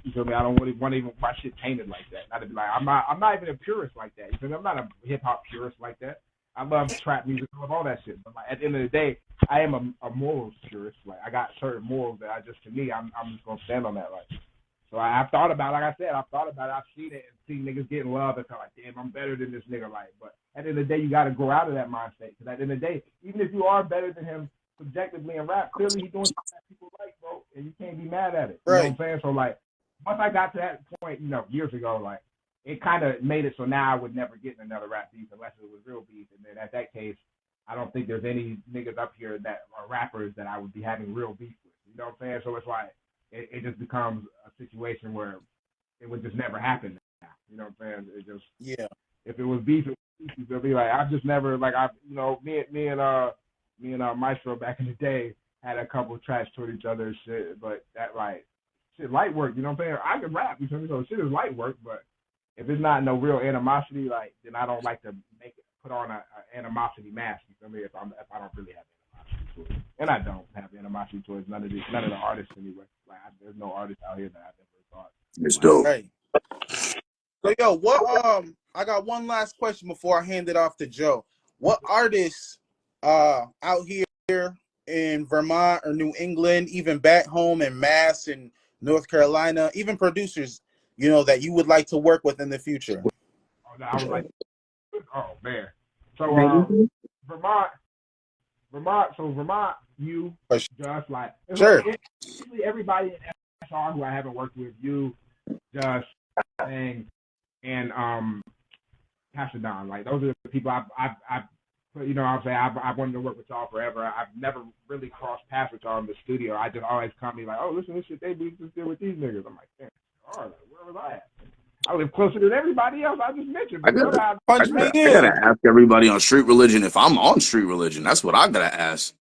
You feel me? I don't really want even my shit tainted like that. Not to be like, I'm not even a purist like that. You feel me? I'm not a hip hop purist like that. I love trap music, I love all that shit. But like, at the end of the day, I am a morals purist. Like, I got certain morals that to me, I'm just gonna stand on that. Like, so I've thought about it. Like I said, I've thought about it. I've seen it and seen niggas getting love and feel like, damn, I'm better than this nigga. Like, but at the end of the day, you got to grow out of that mindset. Because at the end of the day, even if you are better than him subjectively in rap, clearly he's doing something that people like, bro, and you can't be mad at it. You know what I'm saying? So like, once I got to that point, years ago, like, it kind of made it so now I would never get in another rap beef unless it was real beef. And then at that case, I don't think there's any niggas up here that are rappers that I would be having real beef with. You know what I'm saying? So it's like, it just becomes a situation where it would just never happen now. You know what I'm saying? It just, if it was beef, it would be like, I've just never, like, me and Maestro back in the day had a couple tracks toward each other and shit, but that, like, shit, light work, you know what I'm saying? I can rap, you feel me? So shit is light work, but if it's not no real animosity, like, then I don't like to put on a animosity mask, you feel me? If I don't really have animosity towards it. And I don't have animosity towards none of the artists anyway. Like, there's no artist out here that I've ever thought. It's dope. Right. So yo, I got one last question before I hand it off to Joe. What artists out here in Vermont or New England, even back home in Mass and North Carolina, even producers, that you would like to work with in the future? Oh, no, I was like, oh man. So Vermont, you just like sure. Usually everybody in SR who I haven't worked with, you, just and Pastor Don. Like, those are the people I've I've wanted to work with y'all forever. I've never really crossed paths with y'all in the studio. I just always come be like, oh, listen to this shit they just did with these niggas. I'm like, damn, all right, where was I at? I live closer than everybody else I just mentioned. I gotta ask everybody on Street Religion if I'm on Street Religion. That's what I gotta ask.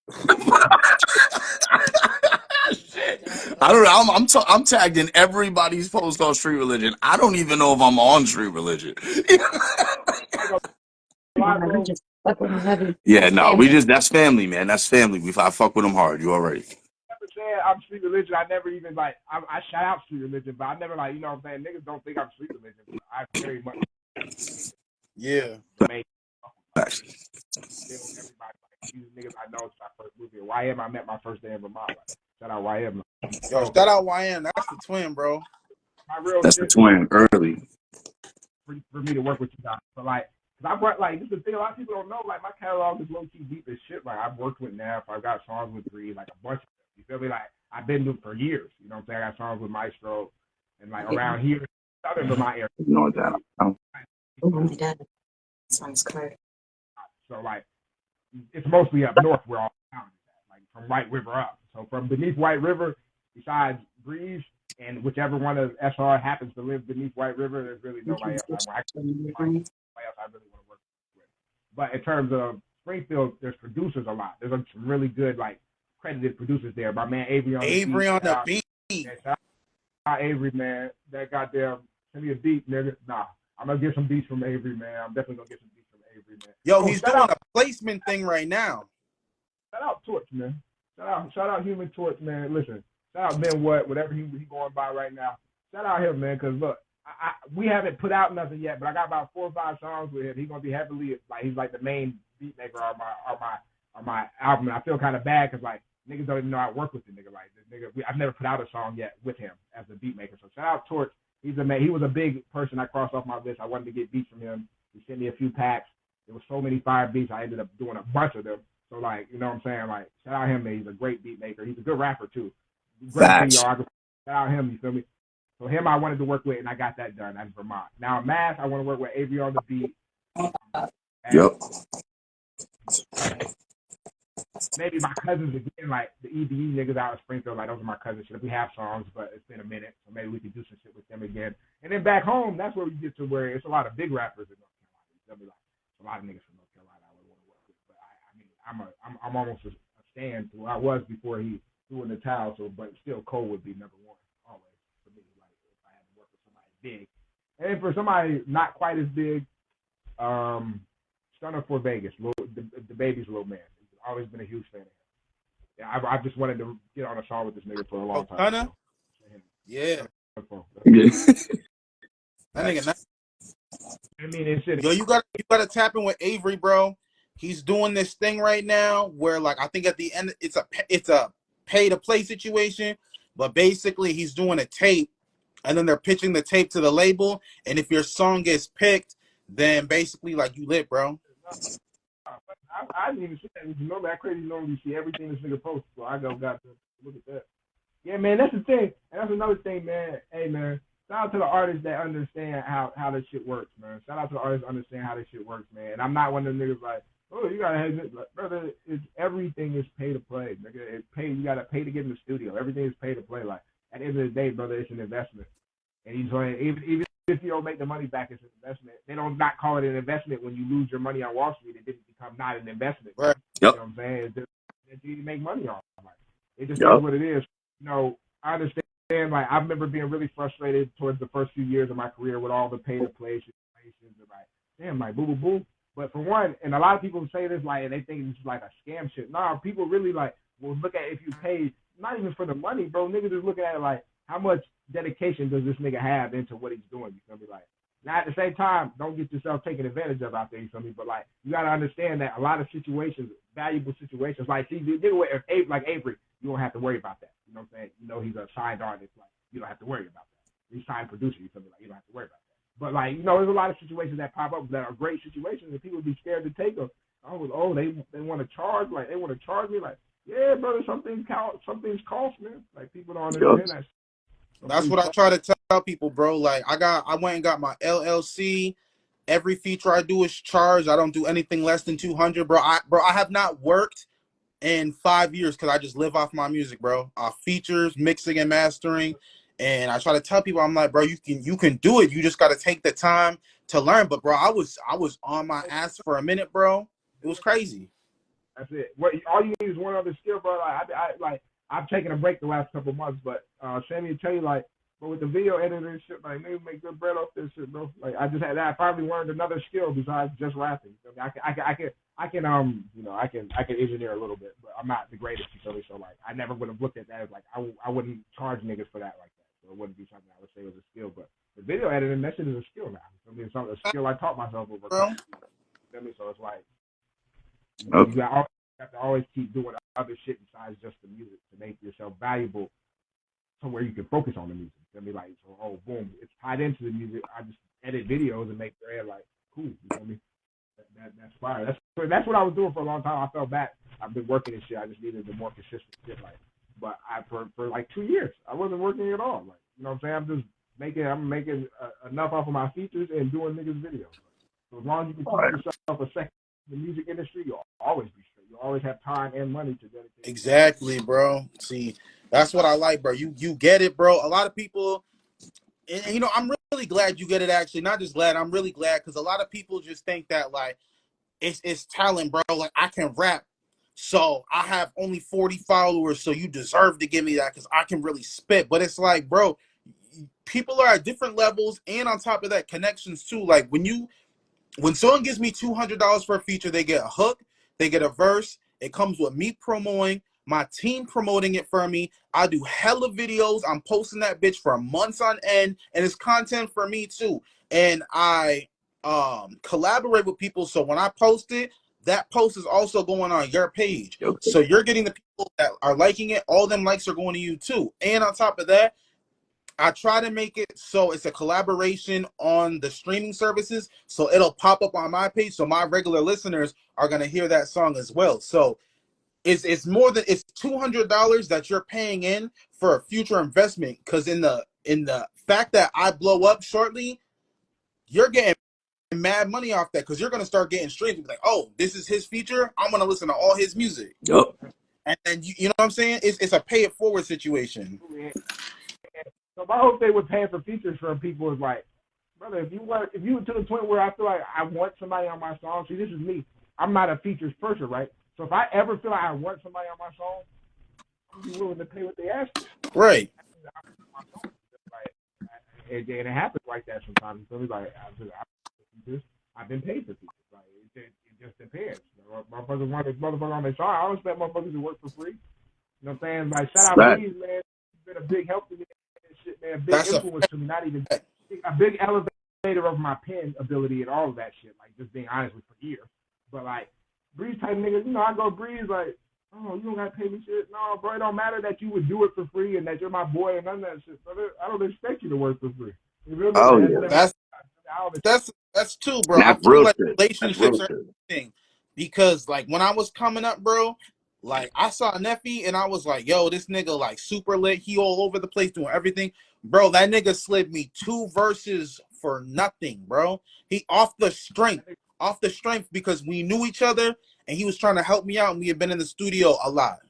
I don't know. I'm tagged in everybody's post on Street Religion. I don't even know if I'm on Street Religion. Yeah, no, that's family, man. That's family. I fuck with them hard. You already. I'm Street Religion. I never even I shout out Street Religion, but I never you know what I'm saying? Niggas don't think I'm Street Religion. I very much everybody these niggas I know it's my first movie. YM, I met my first day in Vermont. Shout out YM. Yo, shout out YM. That's the twin, bro. That's the twin early. For me to work with you guys. But I work like this is the thing. A lot of people don't know. Like my catalog is low key deep as shit. Like I've worked with Neff. I've got songs with Breeze, like a bunch of them. You feel me? Like I've been doing for years. You know what I'm saying? I got songs with Maestro, and like around here, Southern Vermont area. You know that. Oh my God, sounds good. So like it's mostly up north where all the town is at, like from White River up. So from beneath White River, besides Breeze and whichever one of SR happens to live beneath White River, there's really nobody else I really want to work with. But in terms of Springfield, there's producers a lot. There's some really good like credited producers there. My man Avery on the beat. Yeah, shout out Avery, man. That goddamn send me a beat, nigga. Nah, I'm gonna get some beats from Avery, man. I'm definitely gonna get some beats from Avery, man. Yo, he's doing a placement thing right now. Shout out Torch, man. Shout out Human Torch, man. Listen, shout out Ben What, whatever he going by right now. Shout out him, man, because look, we haven't put out nothing yet, but I got about 4 or 5 songs with him. He's gonna be heavily like he's like the main beat maker on my album. And I feel kind of bad because like niggas don't even know I work with the nigga. Like this nigga, I've never put out a song yet with him as a beat maker. So shout out Torch. He's a man. He was a big person I crossed off my list. I wanted to get beats from him. He sent me a few packs. There was so many fire beats. I ended up doing a bunch of them. So like, you know what I'm saying? Like, shout out him, man. He's a great beat maker. He's a good rapper too. Great videographer. Shout out him. You feel me? So him, I wanted to work with, and I got that done. That's Vermont. Now Mass, I want to work with Avery on the beat. Yep. Maybe my cousins again, like the EBE niggas out of Springfield, like those are my cousins. We have songs, but it's been a minute, so maybe we could do some shit with them again. And then back home, that's where we get to where it's a lot of big rappers in North Carolina. There'll be like a lot of niggas from North Carolina I would want to work with. But I mean, I'm almost a stand to where I was before he threw in the towel. So, but still, Cole would be number one always for me. Like if I had to work with somebody big, and for somebody not quite as big, Stunner for Vegas, the baby's little man. Always been a huge fan of him. Yeah, I've just wanted to get on a song with this nigga for a long time. Stunner? Yeah. Yeah. That nigga nice. I mean, it's shit. Yo, you gotta tap in with Avery, bro. He's doing this thing right now where, like, I think at the end it's a pay to play situation, but basically he's doing a tape, and then they're pitching the tape to the label, and if your song gets picked, then basically like you lit, bro. I didn't even see that. You know that crazy. Normally you see everything this nigga posts, so I got to look at that. Yeah, man, that's the thing, and that's another thing, man. Hey, man, shout out to the artists that understand how this shit works, man. Shout out to the artists that understand how this shit works, man. And I'm not one of them niggas like, oh, you gotta have it, like, brother. It's everything is pay to play, nigga. It's pay. You gotta pay to get in the studio. Everything is pay to play. Like at the end of the day, brother, it's an investment. And he's like, even if you don't make the money back, it's an investment. They don't not call it an investment when you lose your money on Wall Street. It didn't become not an investment. Right. You know what I'm saying? It's just that you make money on. Like, it just is what it is. You know, I understand. Like I remember being really frustrated towards the first few years of my career with all the pay to play situations and like, damn, like boo boo boo. But for one, and a lot of people say this like they think it's like a scam shit. Nah, people really like will look at if you pay not even for the money, bro. Niggas is looking at it like how much dedication does this nigga have into what he's doing? You feel me? Like now at the same time, don't get yourself taken advantage of out there. You feel me? But like you gotta understand that a lot of situations, valuable situations, like see, like Avery, you don't have to worry about that. You know what I'm saying? You know he's a signed artist. Like you don't have to worry about that. He's signed producer. You feel me? Like you don't have to worry about that. But like you know, there's a lot of situations that pop up that are great situations, and people be scared to take them. Oh, they want to charge, like they want to charge me, like yeah, brother, something's cost, man. Like people don't understand that. That's what I try to tell people, bro. Like I went and got my LLC. Every feature I do is charged. I don't do anything less than 200, bro. I have not worked in 5 years because I just live off my music, bro. Features, mixing and mastering. And I try to tell people, I'm like, bro, you can do it. You just got to take the time to learn. But bro, I was on my ass for a minute, bro. It was crazy. That's it. What all you need is one other skill, bro. I've taken a break the last couple months, but Sammy will tell you like, but with the video editing and shit, like niggas make good bread off this shit, bro. Like I finally learned another skill besides just rapping. I can engineer a little bit, but I'm not the greatest. You feel me? So like I never would have looked at that as like I wouldn't charge niggas for that like that. So it wouldn't be something I would say was a skill. But the video editing, that shit is a skill now. I mean, it's a skill I taught myself over time. You feel me? So it's like you have to always keep doing other shit besides just the music to make yourself valuable to where you can focus on the music. You feel me? Like, so, oh, boom, it's tied into the music. I just edit videos and make bread. Like, cool. You feel me? That's fire. That's what I was doing for a long time. I fell back. I've been working and shit. I just needed the more consistent shit. Like, but for like 2 years, I wasn't working at all. Like, you know what I'm saying? I'm making enough off of my features and doing niggas videos. So as long as you can keep yourself a second in the music industry, you'll always be straight. You'll always have time and money to dedicate. Exactly, bro. See, that's what I like, bro. You get it, bro. A lot of people, and you know, I'm really glad you get it. Actually, not just glad. I'm really glad because a lot of people just think that like it's talent, bro. Like I can rap, so I have only 40 followers, so you deserve to give me that because I can really spit. But it's like, bro, people are at different levels, and on top of that, connections too. Like when someone gives me $200 for a feature, they get a hook, they get a verse. It comes with me promoting, my team promoting it for me. I do hella videos. I'm posting that bitch for months on end, and it's content for me too. And I collaborate with people, so when I post it, that post is also going on your page. So you're getting the people that are liking it. All them likes are going to you too. And on top of that, I try to make it so it's a collaboration on the streaming services, so it'll pop up on my page, so my regular listeners are gonna hear that song as well. So it's more than it's $200 that you're paying in for a future investment. Because in the fact that I blow up shortly, you're getting mad money off that because you're gonna start getting streams. Like, oh, this is his feature. I'm gonna listen to all his music. Yep. And then you know what I'm saying? It's a pay it forward situation. So my whole thing with paying for features from people is like, brother, if you were to the point where I feel like I want somebody on my song, see, this is me. I'm not a features person, right? So if I ever feel like I want somebody on my song, I'm willing to pay what they ask for. Right. And it happens like that sometimes. So it's like, I've been paid for features. Like, it just depends. Motherfuckers want this motherfucker on their song. I don't expect motherfuckers to work for free. You know what I'm saying? Like, shout out Breeze, man. It's been a big help to me. Shit, man, big That's influence to me, not even a big elevator of my pen ability and all of that shit. Like, just being honest with for years. But like Breeze type niggas, you know, I go Breeze like, oh, you don't gotta pay me shit. No, bro, it don't matter that you would do it for free and that you're my boy and none of that shit. Brother, I don't expect you to work for free. You feel me? Oh yeah, that's too, bro. I feel like relationships are everything. Because like when I was coming up, bro, like I saw Neffy and I was like, yo, this nigga like super lit. He all over the place doing everything. Bro, that nigga slid me 2 verses for nothing, bro. He off the strength because we knew each other and he was trying to help me out and we had been in the studio a lot.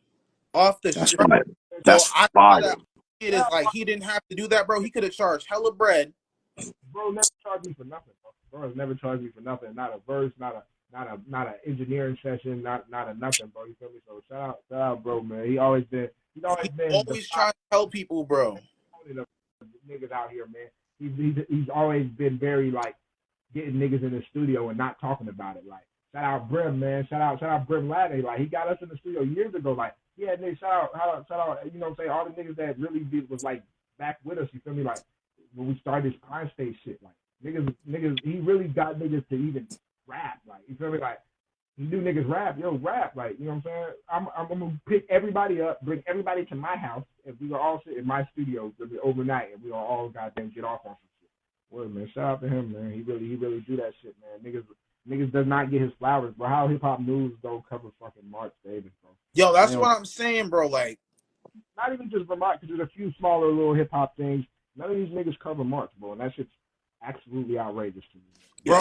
Off the strength. Right. So I thought that it is like he didn't have to do that, bro. He could have charged hella bread. Bro never charged me for nothing, bro. Bro has never charged me for nothing. Not a verse, not an engineering session, not a nothing, bro. You feel me? So shout out, bro, man. He's always been trying to help people, bro. Niggas out here, man. He's always been very like getting niggas in the studio and not talking about it. Like shout out Brim, man. Shout out Brim Laddie. Like he got us in the studio years ago. Like yeah, niggas, shout out. You know what I'm saying? All the niggas that really was like back with us. You feel me? Like when we started this Prime Stage shit, like niggas, he really got niggas to even rap. Like you feel me? Like he knew niggas rap, rap. Like you know what I'm saying? I'm gonna pick everybody up, bring everybody to my house, and we gonna all sit in my studio overnight, and we gonna all goddamn get off on some shit. Well, man, shout out to him, man. He really do that shit, man. Niggas does not get his flowers, bro. How hip hop news don't cover fucking March Davis, bro. Yo, that's what I'm saying, bro. Like, not even just Vermont, because there's a few smaller little hip hop things. None of these niggas cover March, bro, and that shit's absolutely outrageous to me. Bro,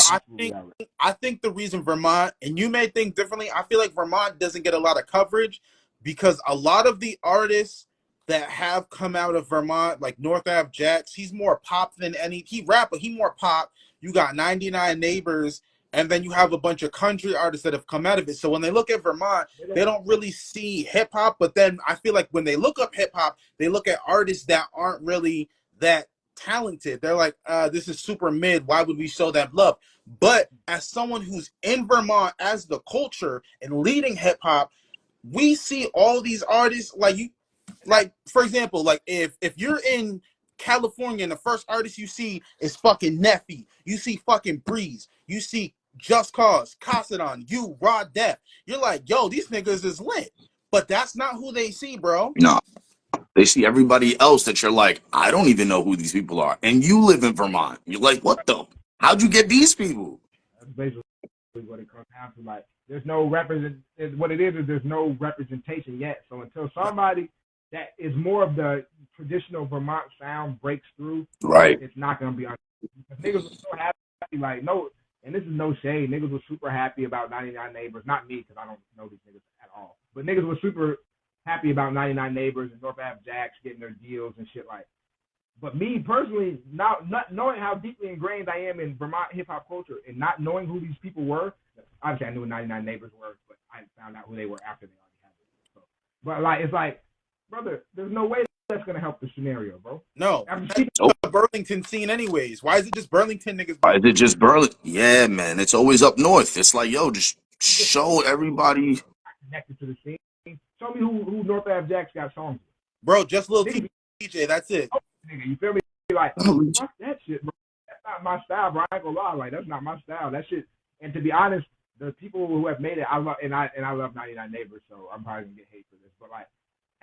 I think the reason Vermont, and you may think differently, I feel like Vermont doesn't get a lot of coverage because a lot of the artists that have come out of Vermont, like North Ave Jax, he's more pop than he rap, but he more pop. You got 99 Neighbors, and then you have a bunch of country artists that have come out of it. So when they look at Vermont, they don't really see hip hop, but then I feel like when they look up hip hop, they look at artists that aren't really that talented. They're like, this is super mid. Why would we show them love? But as someone who's in Vermont as the culture and leading hip hop, we see all these artists like for example, like if you're in California and the first artist you see is fucking Neffy, you see fucking Breeze, you see Just Cause, Casadon, you, Raw Death, you're like, yo, these niggas is lit. But that's not who they see, bro. No. They see everybody else that you're like, I don't even know who these people are. And you live in Vermont. You're like, what the? How'd you get these people? That's basically what it comes down to. Like, there's no what it is there's no representation yet. So until somebody that is more of the traditional Vermont sound breaks through, Right. it's not gonna be on. Because niggas were so happy, like no, and this is no shade. Niggas were super happy about 99 Neighbors. Not me, because I don't know these niggas at all. But niggas were super happy about 99 Neighbors and North Ave Jacks getting their deals and shit like. But me personally, not knowing how deeply ingrained I am in Vermont hip hop culture and not knowing who these people were, obviously I knew who 99 Neighbors were, but I found out who they were after they already had it. So, but like, it's like, brother, there's no way that's gonna help the scenario, bro. No, Nope. the Burlington scene, anyways. Why is it just Burlington niggas? Why is it just Burlington? Yeah, man, it's always up north. It's like, yo, just show everybody. Connected to the scene. Show me who North Ave Jacks got songs with. Bro, just Lil TJ, that's it. Nigga, you feel me? Like, fuck that shit, bro. That's not my style, bro. I ain't gonna lie. Like, that's not my style. That shit. And to be honest, the people who have made it, I love, and I love 99 Neighbors, so I'm probably gonna get hate for this. But like,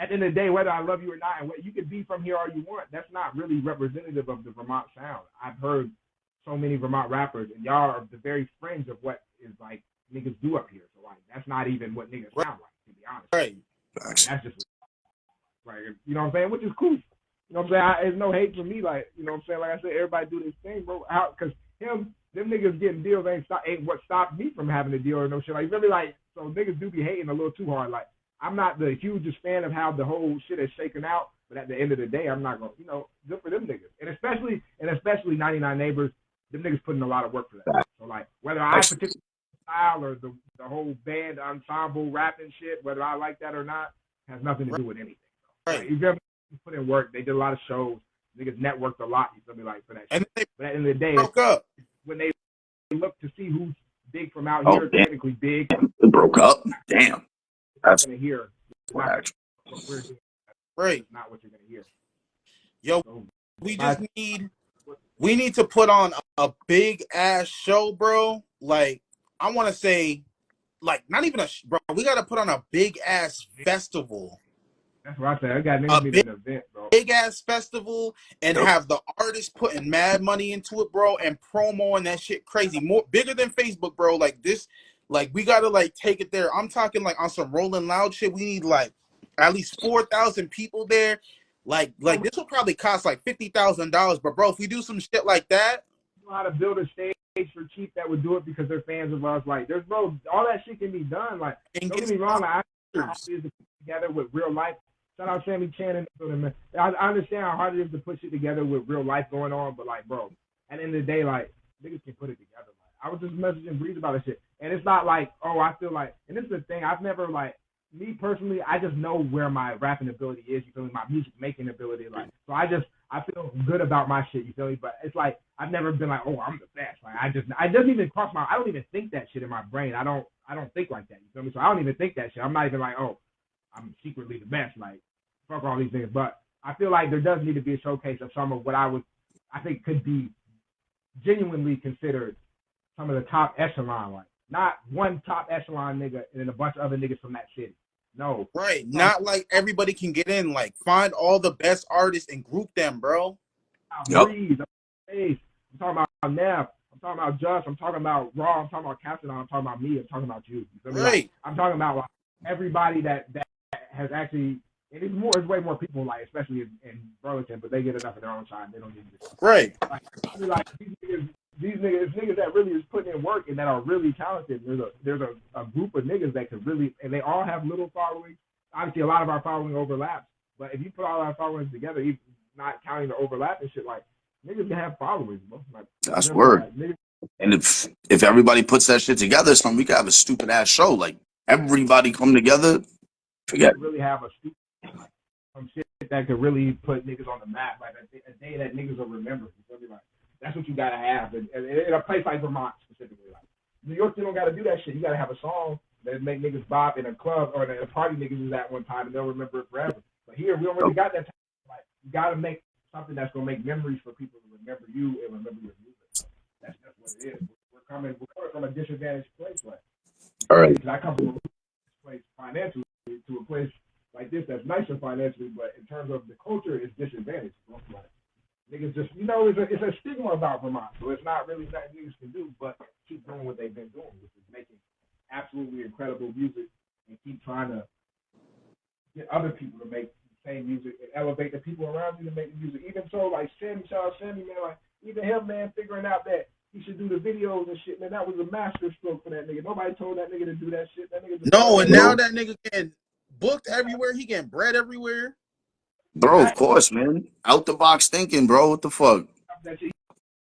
at the end of the day, whether I love you or not, and what you can be from here all you want, that's not really representative of the Vermont sound. I've heard so many Vermont rappers, and y'all are the very fringe of what is like niggas do up here. So like, that's not even what niggas sound like, to be honest. Right. That's just like, you know what I'm saying, which is cool. You know what I'm saying? There's no hate for me. Like, you know what I'm saying? Like I said, everybody do this thing, bro. Because them niggas getting deals ain't what stopped me from having a deal or no shit. Like, really, like, so niggas do be hating a little too hard. Like, I'm not the hugest fan of how the whole shit is shaken out. But at the end of the day, I'm not going to, you know, good for them niggas. And especially 99 Neighbors, them niggas put in a lot of work for that. So, like, whether I particularly style or the whole band ensemble rapping shit, whether I like that or not, has nothing to do with anything. Right. Like, you feel me? Put in work. They did a lot of shows. Niggas networked a lot. You feel me? Like, for that shit. But at the end of the day, broke up. When they look to see who's big from out Oh, here, damn. technically big. It broke up. Damn. That's going to hear. What we're doing. Right. That's not what you're going to hear. Yo, So, we need to put on a big ass show, bro. Like, I want to say, like, not even bro. We got to put on a big ass festival. That's what I said. I got niggas be an event, bro. Big ass festival and have the artists putting mad money into it, bro, and promoing that shit crazy. More bigger than Facebook, bro. Like this, like we gotta like take it there. I'm talking like on some Rolling Loud shit. We need like at least 4,000 people there. Like this will probably cost like $50,000. But bro, if we do some shit like that, you know how to build a stage for cheap that would do it because they're fans of us. Like there's all that shit can be done. Like don't get me wrong, like, I know it is to put together with real life. Shout out Sammy Chan and man. I understand how hard it is to put shit together with real life going on, but like, bro, at the end of the day, like, niggas can put it together. Like, I was just messaging Breeze about this shit, and it's not like, oh, I feel like, and this is the thing, I've never like, me personally, I just know where my rapping ability is. You feel me? My music making ability, like, so I feel good about my shit. You feel me? But it's like I've never been like, oh, I'm the best. Like, I doesn't even cross my, I don't even think that shit in my brain. I don't think like that. You feel me? So I don't even think that shit. I'm not even like, oh, I'm secretly the best. Like, fuck all these things. But I feel like there does need to be a showcase of some of what I think could be genuinely considered some of the top echelon, like not one top echelon nigga and then a bunch of other niggas from that city. No. Right. Not like everybody can get in. Like find all the best artists and group them, bro. Breeze, I'm talking about Nev. I'm talking about Just. I'm talking about Raw. I'm talking about Captain. I'm talking about me. I'm talking about you. You feel me? Right. Like, I'm talking about like, everybody that has actually. And it's way more people, like, especially in Burlington, but they get enough of their own time. They don't need to. Right. Like these niggas that really is putting in work and that are really talented. There's a group of niggas that could really, and they all have little followings. Obviously, a lot of our following overlaps, but if you put all our followings together, even not counting the overlap and shit, like, niggas can have followings, bro. Like, that's word. Like, and if everybody puts that shit together, we could have a stupid ass show. Like, everybody come together, forget. Really have a stupid. Some shit that could really put niggas on the map, like a day that niggas will remember. You feel me? Like, that's what you gotta have, and in a place like Vermont specifically. Like New York, you don't gotta do that shit. You gotta have a song that make niggas bop in a club or in a party niggas was at one time, and they'll remember it forever. But here, we don't really got that time. Like, you gotta make something that's gonna make memories for people to remember you and remember your music. That's what it is. We're coming from a disadvantaged place. Like, all right. I come from a place financially to a place like this that's nicer financially, but in terms of the culture, it's disadvantaged. Like, niggas just, you know, it's a stigma about Vermont, so it's not really nothing niggas can do but keep doing what they've been doing, which is incredible music and keep trying to get other people to make the same music and elevate the people around you to make the music. Even so, like Sammy, shout out Sammy, man, like even him, man, figuring out that he should do the videos and shit, man, that was a master stroke for that nigga. Nobody told that nigga to do that shit. That nigga just No, and now Bro, that nigga getting booked everywhere, he getting bread everywhere. bro, of course, man. Out the box thinking, bro. What the fuck? that shit.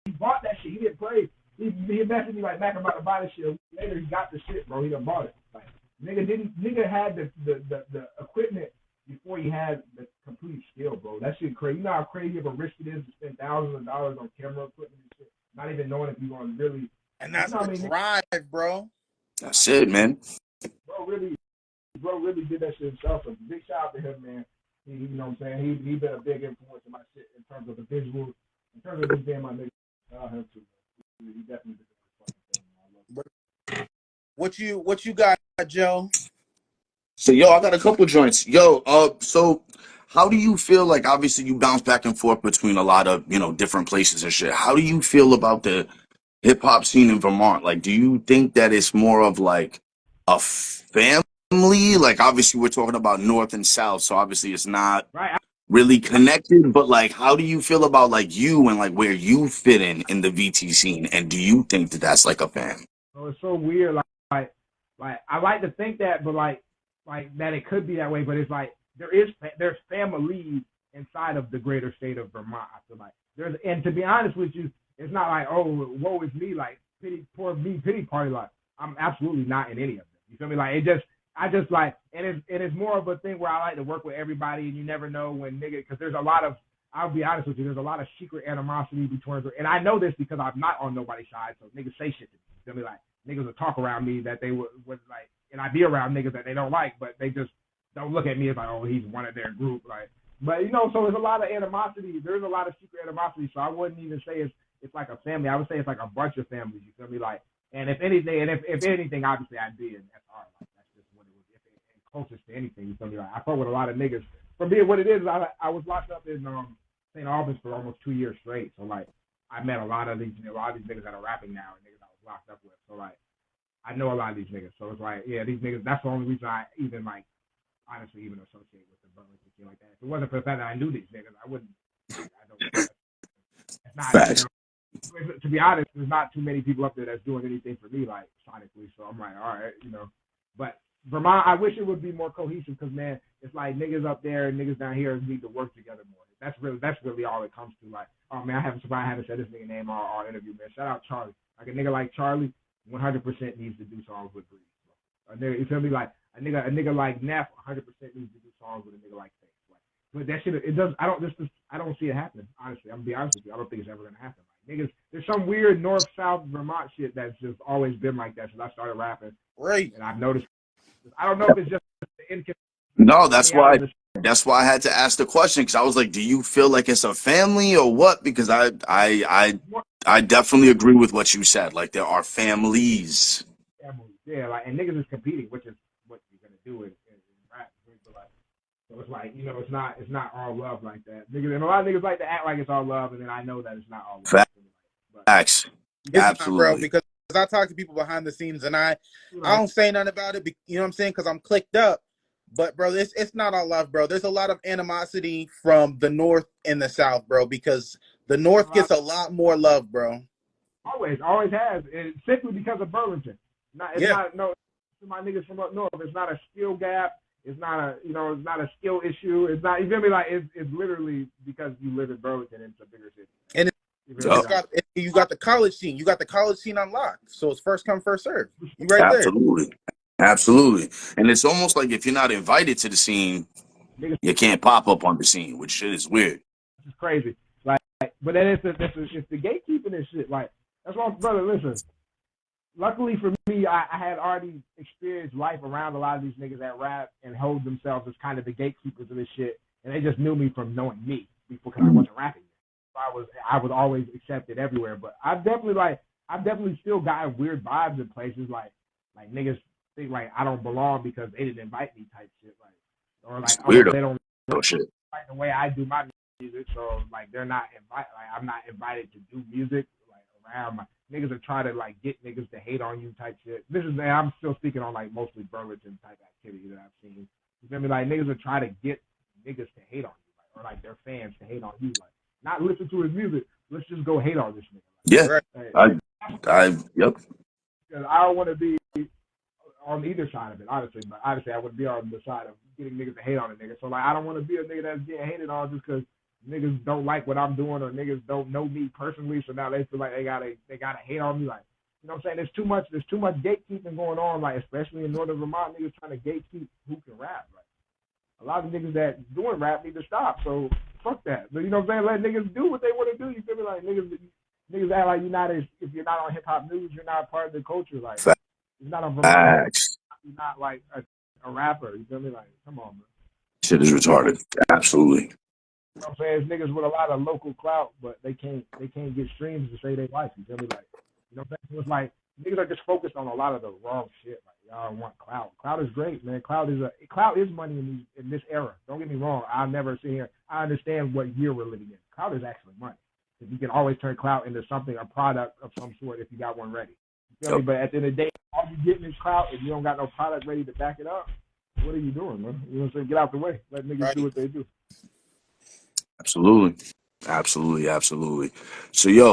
He bought that shit. He didn't play. He messaged me like Mack about to buy the shit. Later he got the shit, bro. He done bought it. Like nigga had the equipment before he had the complete skill, bro. That shit crazy. You know how crazy of a risk it is to spend thousands of dollars on camera equipment and shit, not even knowing if you're gonna really. And that's you know the what I mean? drive, bro. That's it, man. Bro really did that shit himself. So big shout out to him, man. He you know what I'm saying? He been a big influence in my shit in terms of the visuals, in terms of just being my nigga. Shout out him too. He definitely did the fucking thing. I love it. What you got, Joe? So, yo, I got a couple joints. Yo, so how do you feel like obviously you bounce back and forth between a lot of, different places and shit. How do you feel about the hip hop scene in Vermont? Like, do you think that it's more of like a family? Like, obviously we're talking about North and South, so obviously it's not Right. really connected, but like, how do you feel about like you and like where you fit in the VT scene? And do you think that that's like a fam? So it's so weird. Like I like to think that, but like that it could be that way. But it's like there's families inside of the greater state of Vermont. I feel like and to be honest with you, it's not like, oh, woe is me, like poor me, pity party. Like I'm absolutely not in any of them. You feel me? Like I just like, and it's more of a thing where I like to work with everybody, and you never know when nigga, because there's a lot of, I'll be honest with you, there's a lot of secret animosity between, and I know this because I'm not on nobody's side, so niggas say shit to me. You feel me? Like niggas will talk around me that they would like, and I be around niggas that they don't like, but they just don't look at me as like, oh, he's one of their group, like. But so there's a lot of animosity. There's a lot of secret animosity. So I wouldn't even say it's like a family. I would say it's like a bunch of families. You feel me? Like, and if anything, obviously I'd be in SR. Like that's just what it was. If it closest to anything, you feel me? Like I fuck with a lot of niggas. For being what it is, I was locked up in St. Albans for almost 2 years straight. So like I met a lot of these niggas that are rapping now and niggas I was locked up with. So like I know a lot of these niggas. So it's like, yeah, these niggas. That's the only reason I even like. Honestly, even associate with the Burlington thing like that. If it wasn't for the fact that I knew these niggas, I wouldn't. I don't. It's not. Facts. To be honest, there's not too many people up there that's doing anything for me, like sonically. So I'm like, all right, But Vermont, I wish it would be more cohesive because man, it's like niggas up there and niggas down here need to work together more. That's really all it comes to. Like, oh man, I haven't said this nigga name all interview, man. Shout out Charlie. Like a nigga like Charlie, 100% needs to do songs with Breeze. A nigga, you feel me? Like a nigga like Neff, 100% needs to do songs with a nigga like Faith. Like, but that shit, it does. I don't see it happening. Honestly, I'm gonna be honest with you. I don't think it's ever gonna happen. Like niggas, there's some weird North-South Vermont shit that's just always been like that since I started rapping. Right. And I've noticed. I don't know if it's just the income. No, that's why I had to ask the question because I was like, do you feel like it's a family or what? Because I definitely agree with what you said. Like there are families. Yeah, like and niggas is competing, which is what you're gonna do in rap. So it's like it's not all love like that. Niggas and a lot of niggas like to act like it's all love, and then I know that it's not all love. Facts. Absolutely, bro. Because I talk to people behind the scenes, and I don't say nothing about it. You know what I'm saying? Because I'm clicked up. But bro, it's not all love, bro. There's a lot of animosity from the North and the South, bro. Because the North gets a lot more love, bro. Always has, and simply because of Burlington. Not my niggas from up north. It's not a skill gap. It's not a skill issue. It's not. You feel me? Like it's literally because you live in Burlington and it's a bigger city. And you got the college scene. You got the college scene unlocked. So it's first come, first serve. You right there. Absolutely. And it's almost like if you're not invited to the scene, you can't pop up on the scene, which shit is weird. It's crazy. Like, but then it's the gatekeeping and shit. Like that's why, brother. Listen. Luckily for me, I had already experienced life around a lot of these niggas that rap and hold themselves as kind of the gatekeepers of this shit, and they just knew me from knowing me because I wasn't rapping. So I was always accepted everywhere. But I've definitely still gotten weird vibes in places like niggas think like I don't belong because they didn't invite me type shit, like or like weird. They don't shit. like the way I do my music, so like they're not invited. Like I'm not invited to do music like around my. niggas are trying to like get niggas to hate on you type shit. This is, I'm still speaking on like mostly Burlington type activity that I've seen. You feel me? Like niggas are trying to get niggas to hate on you, like, or like their fans to hate on you, like not listen to his music. Let's just go hate on this nigga. Yeah, Right. yep. Because I don't want to be on either side of it, honestly. But obviously, I would be on the side of getting niggas to hate on a nigga. So like, I don't want to be a nigga that's getting hated on just because niggas don't like what I'm doing or niggas don't know me personally. So now they feel like they gotta hate on me. Like, you know what I'm saying? There's too much gatekeeping going on. Like, especially in Northern Vermont, niggas trying to gatekeep who can rap. Like, a lot of niggas that doing rap need to stop. So fuck that. But you know what I'm saying? Let niggas do what they want to do. You feel me? Like niggas act like if you're not on hip hop news, you're not part of the culture. Like, you're not on Vermont. You're not like a rapper. You feel me? Like, come on, man. Shit is retarded. Absolutely. You know what I'm saying? It's niggas with a lot of local clout, but they can't get streams to say they like. You feel me? Like, you know what I'm saying? So it's like niggas are just focused on a lot of the wrong shit. Like, y'all want clout. Clout is great, man. Clout is money in this era. Don't get me wrong. I'll never sit here. I understand what year we're living in. Clout is actually money. You can always turn clout into something, a product of some sort, if you got one ready. You feel me? But at the end of the day, all you getting is clout. If you don't got no product ready to back it up, what are you doing, man? You know what I'm saying? Get out the way. Let niggas do what they do. Absolutely. So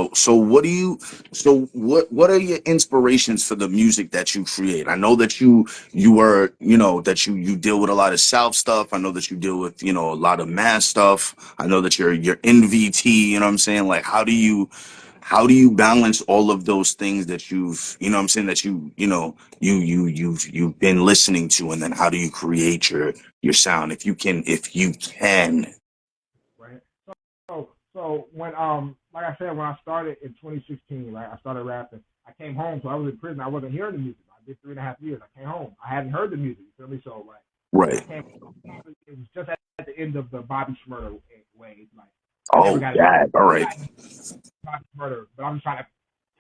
what are your inspirations for the music that you create? I know that you are, that you deal with a lot of South stuff. I know that you deal with, a lot of mass stuff. I know that you're NVT, you know what I'm saying? Like, how do you balance all of those things that you've, you know what I'm saying, that you've been listening to, and then how do you create your sound if you can? Right. So when like I said, when I started in 2016, right, I started rapping. I came home, so I was in prison. I wasn't hearing the music. I did 3.5 years. I came home. I hadn't heard the music. You feel me? So like, Right. it was just at the end of the Bobby Shmurda wave. Like, Oh, yeah. All right. Bobby Shmurda, but I'm just trying to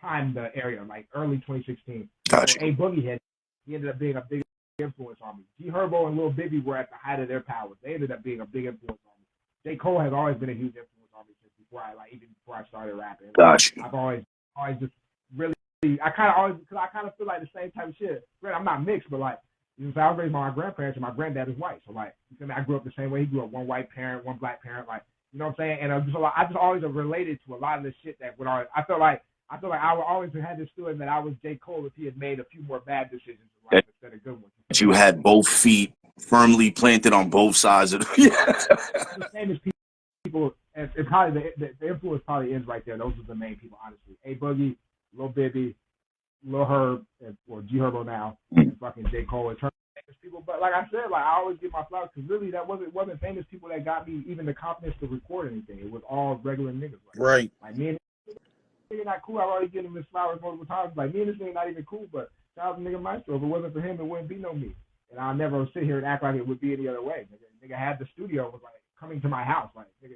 time the area, like early 2016. Gotcha. So A Boogie he ended up being a big influence on me. G Herbo and Lil Bibby were at the height of their powers. They ended up being a big influence on me. J. Cole has always been a huge influence on me since even before I started rapping. Gotcha. I've always just really, I kind of feel like the same type of shit. I'm not mixed, but like, you know, so I was raised by my grandparents, and my granddad is white. So like, you feel me? I grew up the same way. He grew up, one white parent, one black parent. Like, you know what I'm saying? And I just always related to a lot of the shit that would always. I felt like I would always had this feeling that I was J. Cole if he had made a few more bad decisions in life instead of good ones. That you had both feet firmly planted on both sides of the same as people. It's probably the influence probably ends right there. Those are the main people, honestly. A Boogie, Lil Bibby, Lil Herb, or G Herbo now, and fucking J. Cole. In terms of famous people, but like I said, like I always give my flowers because really that wasn't famous people that got me even the confidence to record anything. It was all regular niggas. Like, right. Like me and this nigga not cool. I've already given him his flowers multiple times. Like me and this nigga not even cool, but shout out to nigga Maestro. If it wasn't for him, it wouldn't be no me. And I'll never sit here and act like it would be any other way. Nigga had the studio, was like coming to my house, like nigga.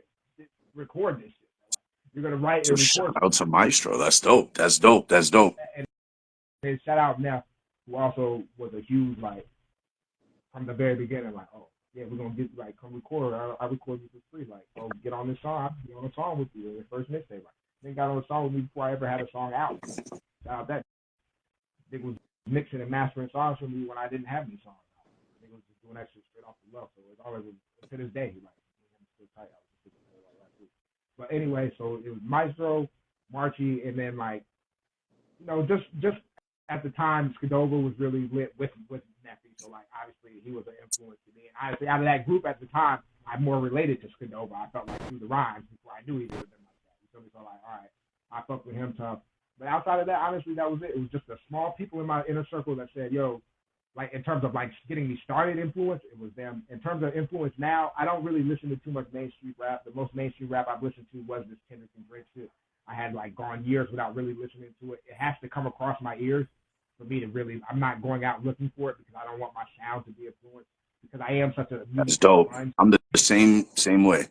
Record this shit. Like, you're gonna write and record. Shout out to Maestro. That's dope. And shout out Neff, who also was a huge like from the very beginning. Like, oh yeah, we're gonna get like come record. I record you for free. Like, oh get on this song. I'll get on a song with you. The first mixtape. Like, they got on a song with me before I ever had a song out. Shout out that. They was mixing and mastering songs for me when I didn't have any songs out. They was just doing that shit straight off the love. So it's always to this day. Like, I'm still tight. But anyway, so it was Maestro, Marchie, and then like, you know, just at the time, Skadova was really lit with Neffy. So like, obviously, he was an influence to me. And honestly, out of that group at the time, I more related to Skadova. I felt like through the rhymes before I knew he would have been like that. So like, all right, I fucked with him tough. But outside of that, honestly, that was it. It was just the small people in my inner circle that said, yo, like in terms of like getting me started influence, it was them. In terms of influence now, I don't really listen to too much mainstream rap. The most mainstream rap I've listened to was this Kendrick and Drake shit. I had like gone years without really listening to it. It has to come across my ears for me to really. I'm not going out looking for it because I don't want my sound to be influenced because I am such a. That's dope. I'm the same way.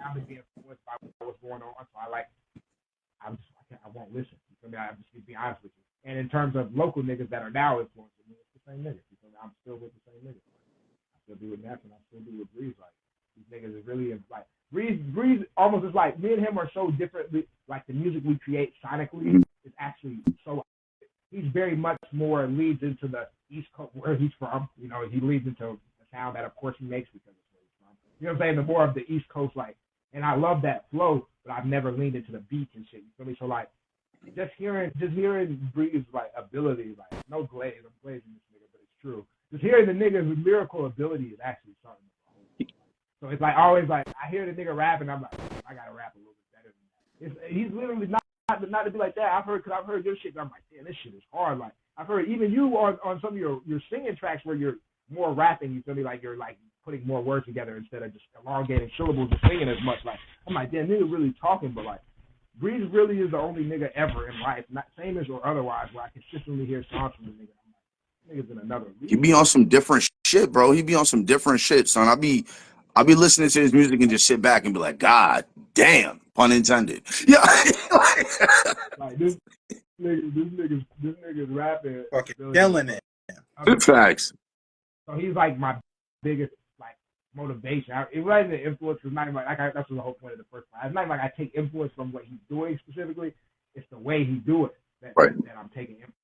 I'm to be influenced by what's going on, so I won't listen. I mean, I'm just to be honest with you. And in terms of local niggas that are now influencing me, it's the same niggas. I'm still with the same niggas. I still be with Nash and I still be with Breeze. Like these niggas is really like Breeze almost is like me and him are so different. Like the music we create sonically is actually so. He's very much more leads into the East Coast where he's from. You know, he leads into the sound that of course he makes because it's where he's from. You know what I'm saying? The more of the East Coast like, and I love that flow, but I've never leaned into the beats and shit. You feel me? So like, just hearing Breeze's like ability, like no glaze, I'm glazing this nigga, but it's true. Just hearing the nigga's lyrical ability is actually something. So it's like always like I hear the nigga rapping, I'm like, I gotta rap a little bit better than that. He's literally not to be like that. I've heard your shit, and I'm like, damn, this shit is hard. Like I've heard even you on some of your singing tracks where you're more rapping, you feel me, like you're like putting more words together instead of just elongating syllables and singing as much. Like I'm like, damn, nigga really talking, but like Breeze really is the only nigga ever in life, not famous or otherwise, where I consistently hear songs from the nigga. I'm like, nigga's in another league. He be on some different shit, bro. He be on some different shit, son. I be listening to his music and just sit back and be like, God damn, pun intended. Yeah. Like this nigga's rapping. Fucking killing it. Facts. So he's like my biggest like motivation. It wasn't an influence. It's not even like that's the whole point of the first part. It's not even like I take influence from what he's doing specifically. It's the way he do it that I'm taking influence.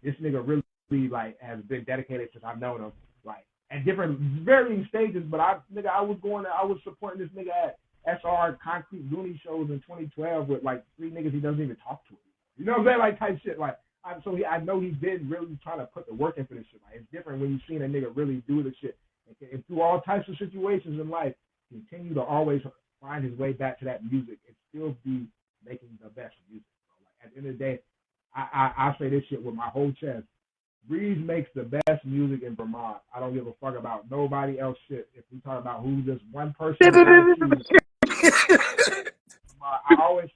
This nigga really like has been dedicated since I've known him. Like at different varying stages, but I was supporting this nigga at SR Concrete Looney shows in 2012 with like 3 niggas he doesn't even talk to. You know what I'm saying? Like type shit. Like I know he's been really trying to put the work in for this shit. Like it's different when you've seen a nigga really do the shit and through all types of situations in life, continue to always find his way back to that music and still be making the best music. So like at the end of the day, I say this shit with my whole chest. Breeze makes the best music in Vermont. I don't give a fuck about nobody else shit. If we talk about who's this one person, I always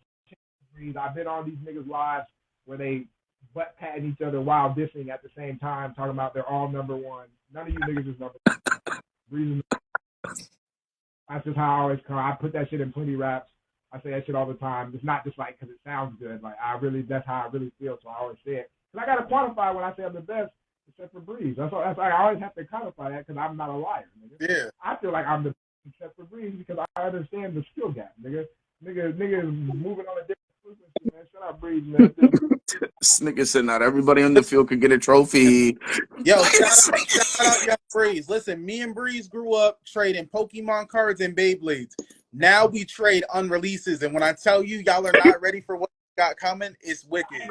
Breeze. I've been on these niggas' lives where they butt patting each other while dissing at the same time, talking about they're all number one. None of you niggas is number one. Breeze. That's just how I always come. I put that shit in plenty raps. I say that shit all the time. It's not just like because it sounds good. Like that's how I really feel. So I always say it. Cause I gotta quantify when I say I'm the best, except for Breeze. That's I always have to quantify that because I'm not a liar, nigga. Yeah. I feel like I'm the best except for Breeze because I understand the skill gap, nigga. Nigga is moving on a different frequency, man. Shut up, Breeze, man. This nigga said not everybody on the field could get a trophy. Yo, shout out Young Breeze. Listen, me and Breeze grew up trading Pokemon cards and Beyblades. Now we trade unreleases, and when I tell you y'all are not ready for what got coming, it's wicked.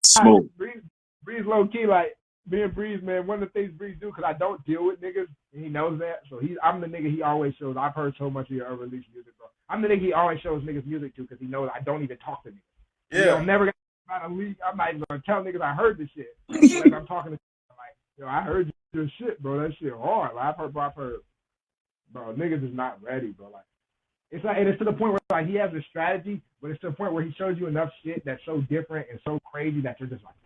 Smoke. Breeze low key, like me and Breeze, man. One of the things Breeze do, because I don't deal with niggas, and he knows that. So I'm the nigga he always shows. I've heard so much of your unreleased music, bro. I'm the nigga he always shows niggas music to because he knows I don't even talk to niggas. Yeah. I'm never gonna leak. I'm not even gonna tell niggas I heard this shit. Like I'm talking to niggas, like, yo, I heard your shit, bro. That shit hard. Like, I've heard, bro. Niggas is not ready, bro. Like. It's like, and it's to the point where like he has a strategy, but it's to the point where he shows you enough shit that's so different and so crazy that you're just like,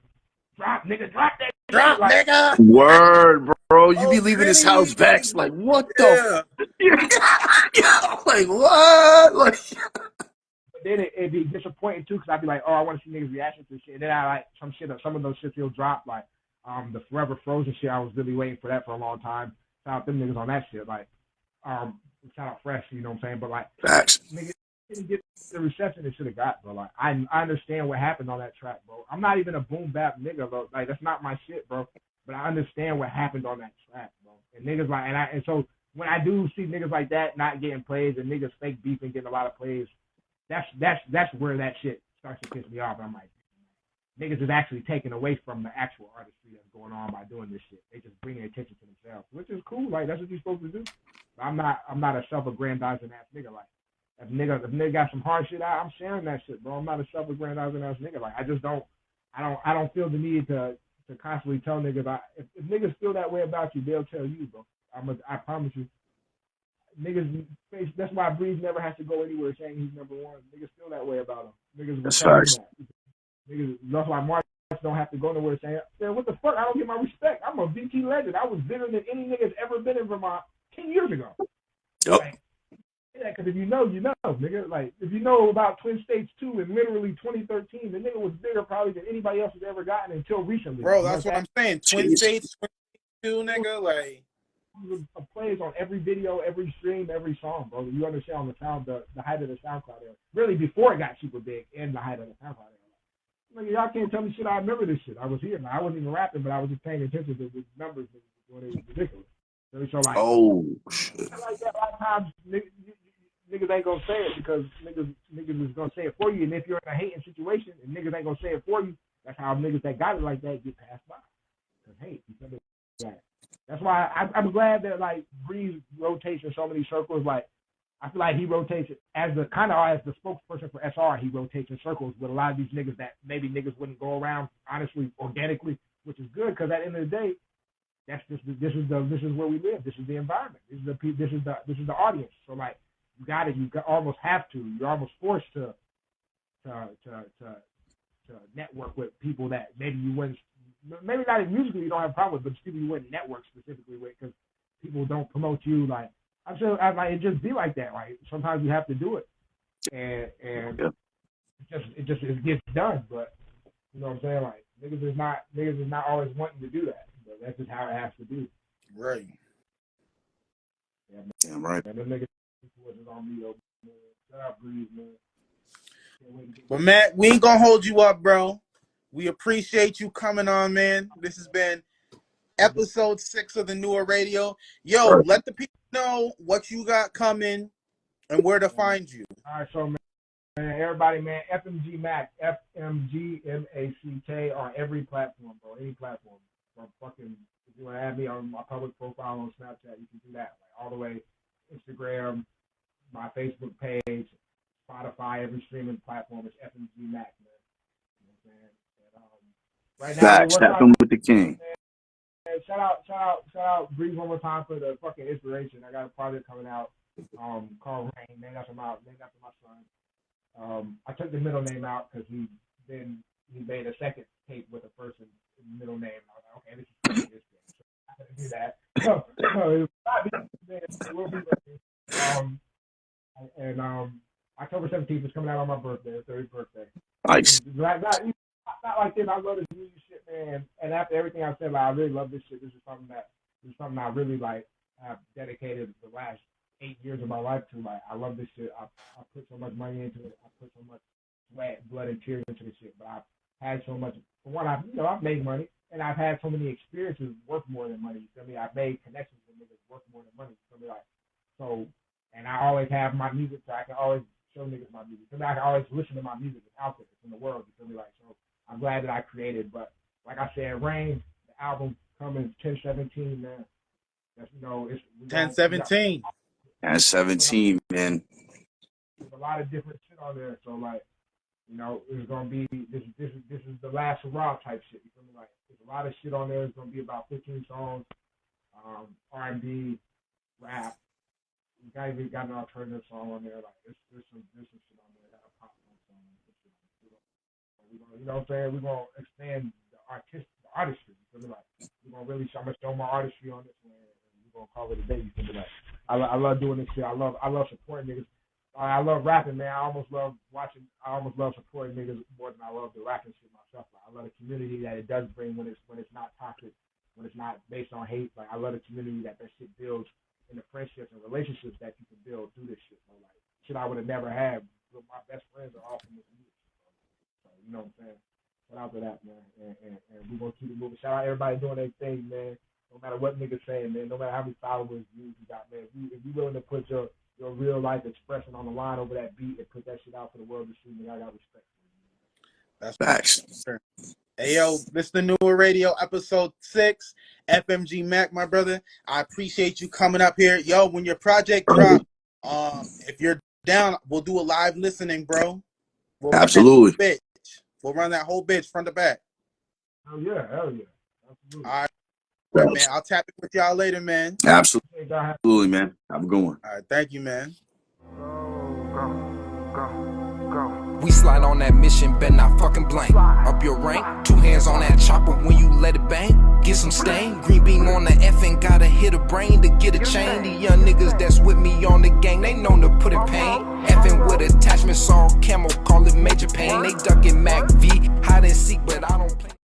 drop that, like, nigga. Word, bro. You be leaving his house back like, what the? Like what? Like. But then it'd be disappointing too, because I'd be like, oh, I want to see niggas reaction to shit. And then I like some of those shit he'll drop, like the Forever Frozen shit. I was really waiting for that for a long time. Shout out them niggas on that shit, like shout out Fresh, you know what I'm saying? But like, nigga didn't get the reception it should have got, bro. Like, I understand what happened on that track, bro. I'm not even a boom bap nigga, bro. Like, that's not my shit, bro. But I understand what happened on that track, bro. And niggas like, and so when I do see niggas like that not getting plays and niggas fake beefing getting a lot of plays, that's where that shit starts to piss me off. I'm like, niggas is actually taking away from the actual artistry that's going on by doing this shit. They just bringing attention to themselves, which is cool. Like, that's what you're supposed to do. But I'm not a self-aggrandizing ass nigga. Like, if nigga got some hard shit out, I'm sharing that shit, bro. I'm not a self-aggrandizing ass nigga. Like, I just don't feel the need to constantly tell niggas. If niggas feel that way about you, they'll tell you, bro. I promise you. Niggas, that's why Breeze never has to go anywhere saying he's number one. Niggas feel that way about him. Niggas will tell him that. Niggas, that's why March don't have to go nowhere saying, man, what the fuck? I don't get my respect. I'm a VT legend. I was bigger than any nigga's ever been in Vermont 10 years ago. Yep. Like, yeah, because if you know, nigga. Like, if you know about Twin States 2 in literally 2013, the nigga was bigger probably than anybody else has ever gotten until recently. Bro, that's what I'm saying. Twin States 2, nigga, like. Plays on every video, every stream, every song, bro. You understand on the height of the SoundCloud era. Really, before it got super big and the height of the SoundCloud era. Nigga, y'all can't tell me shit. I remember this shit. I was here. I wasn't even rapping, but I was just paying attention to the numbers when it was ridiculous. So like, Oh shit. Like that, a lot of times niggas ain't gonna say it because niggas is gonna say it for you. And if you're in a hating situation and niggas ain't gonna say it for you, that's how niggas that got it like that get passed by. Cause hate, that's why I'm glad that like Breeze rotates in so many circles. Like I feel like he rotates as the spokesperson for SR. He rotates in circles with a lot of these niggas that maybe niggas wouldn't go around honestly organically, which is good because at the end of the day, this is where we live. This is the environment. This is the audience. So like you almost have to. You're almost forced to network with people that maybe you wouldn't. Maybe not musically you don't have a problem with, but people you wouldn't network specifically with because people don't promote you. Like I'm sure, like it just be like that. Like sometimes you have to do it, and it gets done. But you know what I'm saying? Like niggas is not always wanting to do that. But that's just how it has to be. Right. Yeah, man. Damn right. And them niggas wasn't on me though. Man. Shout out Breeze, man. But Matt, we ain't gonna hold you up, bro. We appreciate you coming on, man. This has been episode 6 of the Newer Radio. Yo, let the people know what you got coming and where to find you. All right, so man, everybody, man, FMG Mack, FMG Mack on every platform, bro, any platform. From fucking, if you want to add me on my public profile on Snapchat, you can do that. Like all the way, Instagram, my Facebook page, Spotify, every streaming platform is FMG Mack, man. You know what I'm saying? Right now, Facts, happen with the king. Man, shout out, Breeze one more time for the fucking inspiration. I got a project coming out, called Rain, named after my son. I took the middle name out because he made a second tape with a first and middle name. I was like, okay, this is this thing. So I had to do that. It will be and October 17th is coming out on my birthday, 30th birthday. Nice. Not like this. I love this music shit, man. And after everything I said, like, I really love this shit. This is something I really like have dedicated the last 8 years of my life to. Like, I love this shit. I put so much money into it. I put so much sweat, blood, and tears into this shit. But I've had so much. For one, I've made money, and I've had so many experiences worth more than money. You feel me? I've made connections with niggas worth more than money. You feel me? Like, so, and I always have my music, so I can always show niggas my music. So I can always listen to my music. It's out there. It's in the world. You feel me? Like, so I'm glad that I created. But like I said, Rain, the album coming 10/17, man. That's, it's 10/17. 10/17, man. There's a lot of different shit on there. So like, it's gonna be this is the last hurrah type shit. You feel me? Like, there's a lot of shit on there. It's gonna be about 15 songs, R&B, rap. We got an alternative song on there. Like, there's some shit on there. Got a pop song. You know what I'm saying? We're gonna expand the artistry. You feel me? Like, we're gonna really show my artistry on this one, and we're gonna call it a day. You feel me? Like, I love doing this shit. I love supporting niggas. I love rapping, man. I almost love supporting niggas more than I love the rapping shit myself. Like, I love the community that it does bring when it's not toxic, when it's not based on hate. Like, I love the community that shit builds in the friendships and relationships that you can build through this shit. So, like, shit I would have never had. My best friends are all from this music. So, you know what I'm saying? Shout out to that, man. And we're going to keep it moving. Shout out everybody doing their thing, man. No matter what niggas saying, man. No matter how many followers you got, man. If you willing to put your real life expression on the line over that beat and put that shit out for the world to see, man, I got respect for you. That's Facts. Hey, yo, this is the Newer Radio, episode 6. FMG Mack, my brother. I appreciate you coming up here. Yo, when your project drop, if you're down, we'll do a live listening, bro. Absolutely. We'll run that whole bitch front to back. Hell yeah. Absolutely. All right, man. I'll tap it with y'all later, man. Absolutely, man. Have a good one. All right, thank you, man. We slide on that mission, bet not fucking blank. Up your rank, 2 hands on that chopper when you let it bang. Get some stain, green beam on the F and gotta hit a brain to get a chain. The young niggas that's with me on the gang, they known to put in pain. Effing with attachments all camo, call it major pain. They ducking Mac V, hide and seek, but